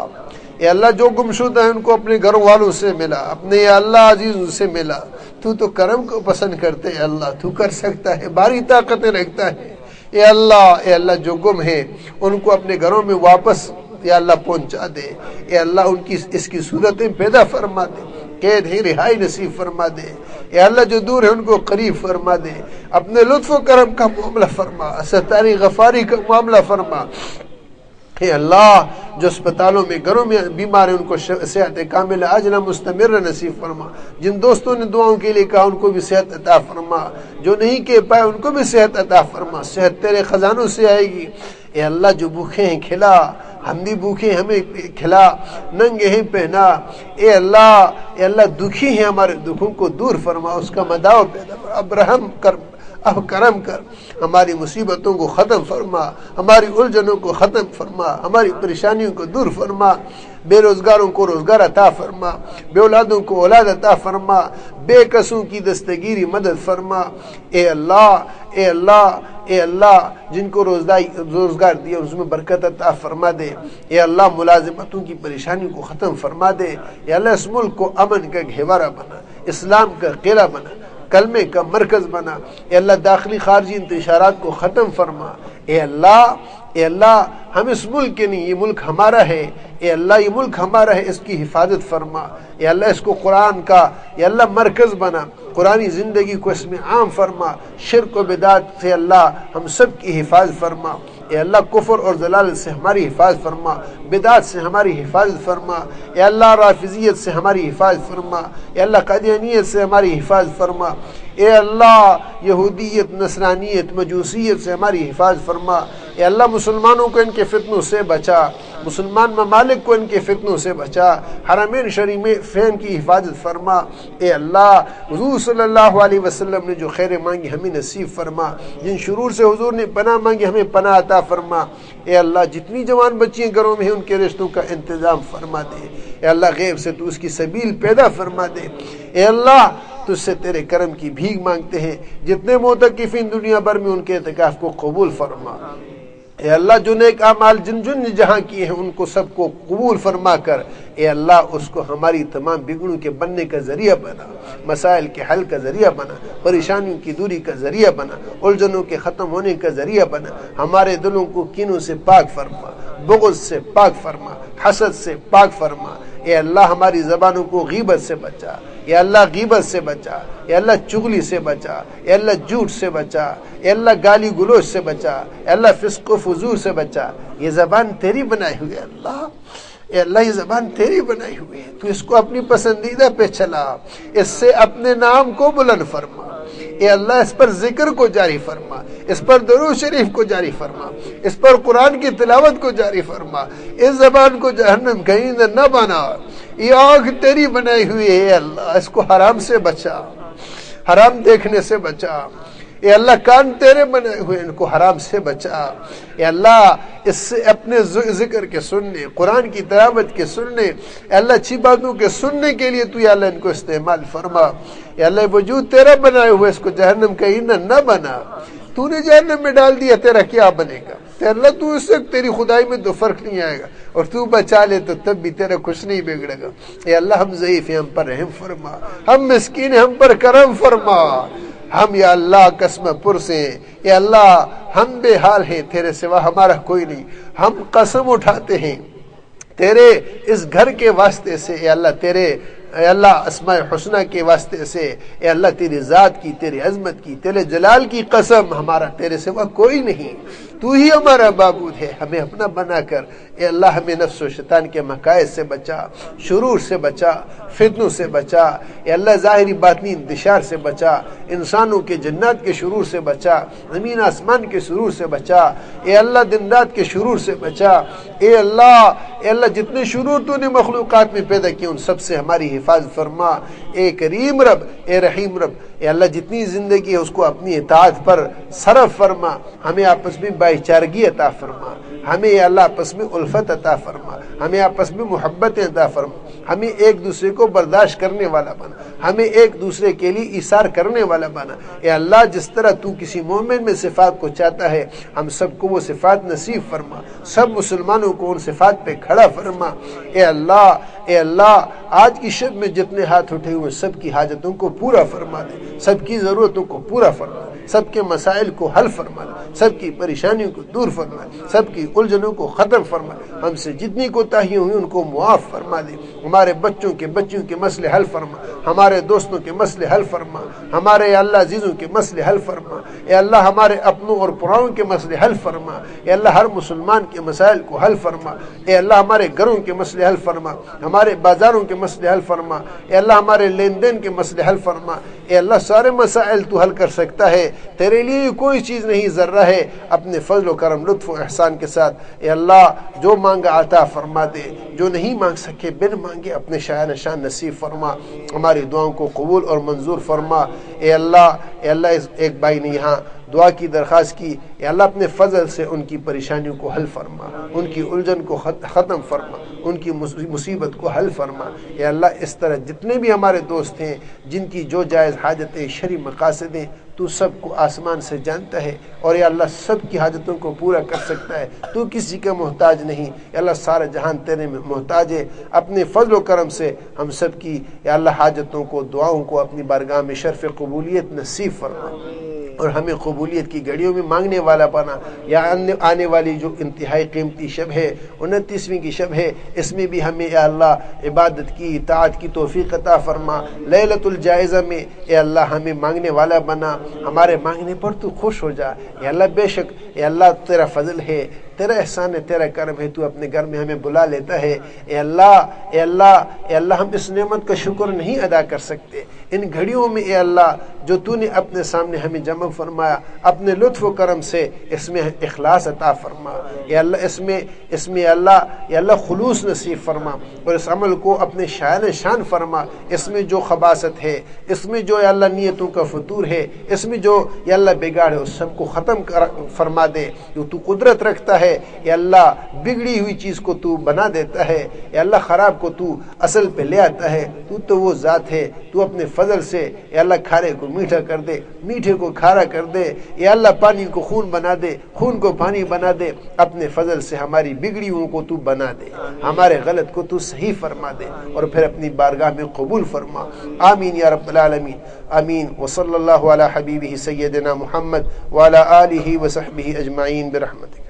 Speaker 1: اے اللہ جو گمشدہ ہیں ان کو اپنے گھر والوں سے ملا، اپنے اے اللہ عزیزوں سے ملا۔ تو کرم کو پسند کرتے اے اللہ، تو کر سکتا ہے، باری طاقتیں رکھتا ہے۔ اے اللہ جو گم ہیں ان کو اپنے گھروں میں واپس اے اللہ پہنچا دے۔ اے اللہ ان کی اس کی صورتیں پیدا فرما دے، قید ہی رہائی نصیب فرما دے۔ اے اللہ جو دور ہے ان کو قریب فرما دے، اپنے لطف و کرم کا معاملہ فرما، ستاری غفاری کا معاملہ فرما۔ اے اللہ جو اسپتالوں میں گھروں میں بیمار ہیں ان کو صحت کامل عاجلہ مستمر نصیب فرما، جن دوستوں نے دعاؤں کے لیے کہا ان کو بھی صحت عطا فرما، جو نہیں کہہ پائے ان کو بھی صحت عطا فرما، صحت تیرے خزانوں سے آئے گی۔ اے اللہ جو بھوکے ہیں کھلا، ہم بھی بھوکے ہیں ہمیں کھلا، ننگے ہیں پہنا۔ اے اللہ دکھی ہیں ہمارے دکھوں کو دور فرما، اس کا مداو پیدا فرما، اب رحم کر، اب کرم کر، ہماری مصیبتوں کو ختم فرما، ہماری الجھنوں کو ختم فرما، ہماری پریشانیوں کو دور فرما، بے روزگاروں کو روزگار عطا فرما، بے اولادوں کو اولاد عطا فرما، بے کسوں کی دستگیری مدد فرما۔ اے اللہ اے اللہ اے اللہ جن کو روزگار دیا اس میں برکت عطا فرما دے۔ اے اللہ ملازمتوں کی پریشانیوں کو ختم فرما دے۔ اے اللہ اس ملک کو امن کا گہوارہ بنا، اسلام کا قلعہ بنا، کلمے کا مرکز بنا۔ اے اللہ داخلی خارجی انتشارات کو ختم فرما۔ اے اللہ ہم اس ملک کے نہیں، یہ ملک ہمارا ہے۔ اے اللہ یہ ملک ہمارا ہے، اس کی حفاظت فرما۔ اے اللہ اس کو قرآن کا اے اللہ مرکز بنا، قرآنی زندگی کو اس میں عام فرما، شرک و بدعت سے اللہ ہم سب کی حفاظت فرما۔ اے اللہ کفر اور ضلالت سے ہماری حفاظت فرما، بدعت سے ہماری حفاظت فرما۔ اے اللہ رافضیت سے ہماری حفاظت فرما، اے اللہ قادیانیت سے ہماری حفاظت فرما۔ اے اللہ یہودیت، نصرانیت، مجوسیت سے ہماری حفاظت فرما۔ اے اللہ مسلمانوں کو ان کے فتنوں سے بچا، مسلمان ممالک کو ان کے فتنوں سے بچا، حرمین شریفین کی حفاظت فرما۔ اے اللہ حضور صلی اللہ علیہ وسلم نے جو خیر مانگی ہمیں نصیب فرما، جن شرور سے حضور نے پناہ مانگی ہمیں پناہ عطا فرما۔ اے اللہ جتنی جوان بچیاں گھروں میں ہیں ان کے رشتوں کا انتظام فرما دے۔ اے اللہ غیب سے تو اس کی سبیل پیدا فرما دے۔ اے اللہ تجھ سے تیرے کرم کی بھیک مانگتے ہیں، جتنے معتکفین دنیا بھر میں ان کے اعتکاف کو قبول فرما۔ اے اللہ جو نیک اعمال جن جہاں کیے ہیں ان کو سب کو قبول فرما کر اے اللہ اس کو ہماری تمام بگڑوں کے بننے کا ذریعہ بنا، مسائل کے حل کا ذریعہ بنا، پریشانیوں کی دوری کا ذریعہ بنا، الجھنوں کے ختم ہونے کا ذریعہ بنا۔ ہمارے دلوں کو کینوں سے پاک فرما، بغض سے پاک فرما، حسد سے پاک فرما۔ اے اللہ ہماری زبانوں کو غیبت سے بچا، اے اللہ غیبت سے بچا، اے اللہ چغلی سے بچا، اے اللہ جھوٹ سے بچا، اے اللہ گالی گلوچ سے بچا، اے اللہ فسق و فجور سے بچا۔ یہ زبان تیری بنائی ہوئی ہے اللہ، اے اللہ یہ زبان تیری بنائی ہوئی ہے، تو اس کو اپنی پسندیدہ پہ چلا، اس سے اپنے نام کو بلند فرما۔ اے اللہ اس پر ذکر کو جاری فرما، اس پر درود شریف کو جاری فرما، اس پر قرآن کی تلاوت کو جاری فرما۔ اس زبان کو جہنم کا ایندھن نہ بنا، یہ آگ تیری بنائی ہوئی ہے۔ اے اللہ اس کو حرام سے بچا، حرام دیکھنے سے بچا۔ اے اللہ کان تیرے بنائے ہوئے ان کو حرام سے بچا۔ اے اللہ اس سے اپنے ذکر کے سننے، قرآن کی تلاوت کے سننے، اے اللہ اچھی باتوں کے سننے کے لیے تو یا اللہ ان کو استعمال فرما۔ اے اللہ وجود تیرا بنائے ہوئے اس کو جہنم کا ایندھن نہ بنا۔ تو نے جہنم میں ڈال دیا تیرا کیا بنے گا؟ تے اللہ تو اس سے تیری خدائی میں تو فرق نہیں آئے گا، اور تو بچا لے تو تب بھی تیرا کچھ نہیں بگڑے گا۔ اے اللہ ہم ضعیف ہیں، ہم پر رحم فرما، ہم مسکین ہیں، ہم پر کرم فرما۔ ہم یا اللہ قسم پرسے، اے اللہ ہم بے حال ہیں، تیرے سوا ہمارا کوئی نہیں۔ ہم قسم اٹھاتے ہیں تیرے اس گھر کے واسطے سے، اے اللہ تیرے اے اللہ اسماء حسنہ کے واسطے سے، اے اللہ تیری ذات کی، تیری عظمت کی، تیرے جلال کی قسم، ہمارا تیرے سوا کوئی نہیں، تو ہی ہمارا معبود ہے۔ ہمیں اپنا بنا کر اے اللہ ہمیں نفس و شیطان کے مقائد سے بچا، شرور سے بچا، فتنوں سے بچا، اے اللہ ظاہری باطنی انتشار سے بچا، انسانوں کے جنات کے شرور سے بچا، زمین آسمان کے شرور سے بچا، اے اللہ دن رات کے شرور سے بچا۔ اے اللہ جتنے شرور تو نے مخلوقات میں پیدا کیے ان سب سے ہماری حفاظت فرما۔ اے کریم رب، اے رحیم رب، اے اللہ جتنی زندگی ہے اس کو اپنی اطاعت پر صرف فرما، ہمیں آپس میں بھائی چارگی عطا فرما، ہمیں اے اللہ آپس میں الفت عطا فرما، ہمیں آپس میں محبت عطا فرما، ہمیں ایک دوسرے کو برداشت کرنے والا بنا، ہمیں ایک دوسرے کے لیے ایثار کرنے والا بنا۔ اے اللہ جس طرح تو کسی مومن میں صفات کو چاہتا ہے ہم سب کو وہ صفات نصیب فرما، سب مسلمانوں کو ان صفات پہ کھڑا فرما۔ اے اللہ آج کی شب میں جتنے ہاتھ اٹھے ہوئے سب کی حاجتوں کو پورا فرما دے، سب کی ضرورتوں کو پورا فرما دے۔ سب کے مسائل کو حل فرما دے، سب کی پریشانیوں کو دور فرما دے، سب کی الجھنوں کو ختم فرما دے، ہم سے جتنی کوتاہیاں ہوئی ان کو معاف فرما دے، ہمارے بچوں کے مسئلے حل فرما، ہمارے دوستوں کے مسئلے حل فرما، ہمارے یا اللہ عزیزوں کے مسئلے حل فرما، اے اللہ ہمارے اپنوں اور پراؤں کے مسئلے حل فرما، اے اللہ ہر مسلمان کے مسائل کو حل فرما، اے اللہ ہمارے گھروں کے مسئلے حل فرما، ہمارے بازاروں کے مسئلے حل فرما، اے اللہ ہمارے لین دین کے مسئلے حل فرما، اے اللہ سارے مسائل تو حل کر سکتا ہے، تیرے لیے کوئی چیز نہیں ذرہ ہے، اپنے فضل و کرم لطف و احسان کے ساتھ اے اللہ جو مانگا عطا فرما دے، جو نہیں مانگ سکے بن مانگے اپنے شایان شان نصیب فرما، ہماری دعاؤں کو قبول اور منظور فرما۔ اے اللہ ایک بھائی نے یہاں دعا کی درخواست کی، اے اللہ اپنے فضل سے ان کی پریشانیوں کو حل فرما، ان کی الجھن کو ختم فرما، ان کی مصیبت کو حل فرما۔ اے اللہ اس طرح جتنے بھی ہمارے دوست ہیں جن کی جو جائز حاجتیں شرعی مقاصد ہیں تو سب کو آسمان سے جانتا ہے، اور اے اللہ سب کی حاجتوں کو پورا کر سکتا ہے، تو کسی کا محتاج نہیں، اے اللہ سارا جہان تیرے میں محتاج ہے، اپنے فضل و کرم سے ہم سب کی اے اللہ حاجتوں کو دعاؤں کو اپنی بارگاہ میں شرف قبولیت نصیب فرما، اور ہمیں قبولیت کی گھڑیوں میں مانگنے والا بنا۔ یا آنے والی جو انتہائی قیمتی شب ہے 29ویں کی شب ہے، اس میں بھی ہمیں اے اللہ عبادت کی اطاعت کی توفیق عطا فرما۔ لیلۃ الجائزہ میں اے اللہ ہمیں مانگنے والا بنا، ہمارے مانگنے پر تو خوش ہو جا اے اللہ، بے شک اے اللہ تیرا فضل ہے، تیرا احسان ہے، تیرا کرم ہے، تو اپنے گھر میں ہمیں بلا لیتا ہے۔ اے اللہ اے اللہ اے اللہ ہم اس نعمت کا شکر نہیں ادا کر سکتے، ان گھڑیوں میں اے اللہ جو تو نے اپنے سامنے ہمیں جمع فرمایا، اپنے لطف و کرم سے اس میں اخلاص عطا فرما اے اللہ، اس میں اے اللہ خلوص نصیب فرما، اور اس عمل کو اپنے شایان شان فرما، اس میں جو خباثت ہے، اس میں جو اے اللہ نیتوں کا فتور ہے، اس میں جو اے اللہ بگاڑ ہے، اس سب کو ختم فرما دے، جو تو قدرت رکھتا ہے اے اللہ، بگڑی ہوئی چیز کو تو بنا دیتا ہے اے اللہ، خراب کو تو اصل پہ لے آتا ہے، تو وہ ذات ہے، تو اپنے فضل سے اے اللہ کھارے کو میٹھا کر دے، میٹھے کو کھارا کر دے اے اللہ، پانی کو خون بنا دے، خون کو پانی بنا دے، اپنے فضل سے ہماری بگڑی ہوئی کو تو بنا دے، ہمارے غلط کو تو صحیح فرما دے، اور پھر اپنی بارگاہ میں قبول فرما۔ آمین یا رب العالمین، آمین۔ وصلی اللہ علی حبیبہ سیدنا محمد وعلی آلہ وصحبہ اجمعین برحمتک۔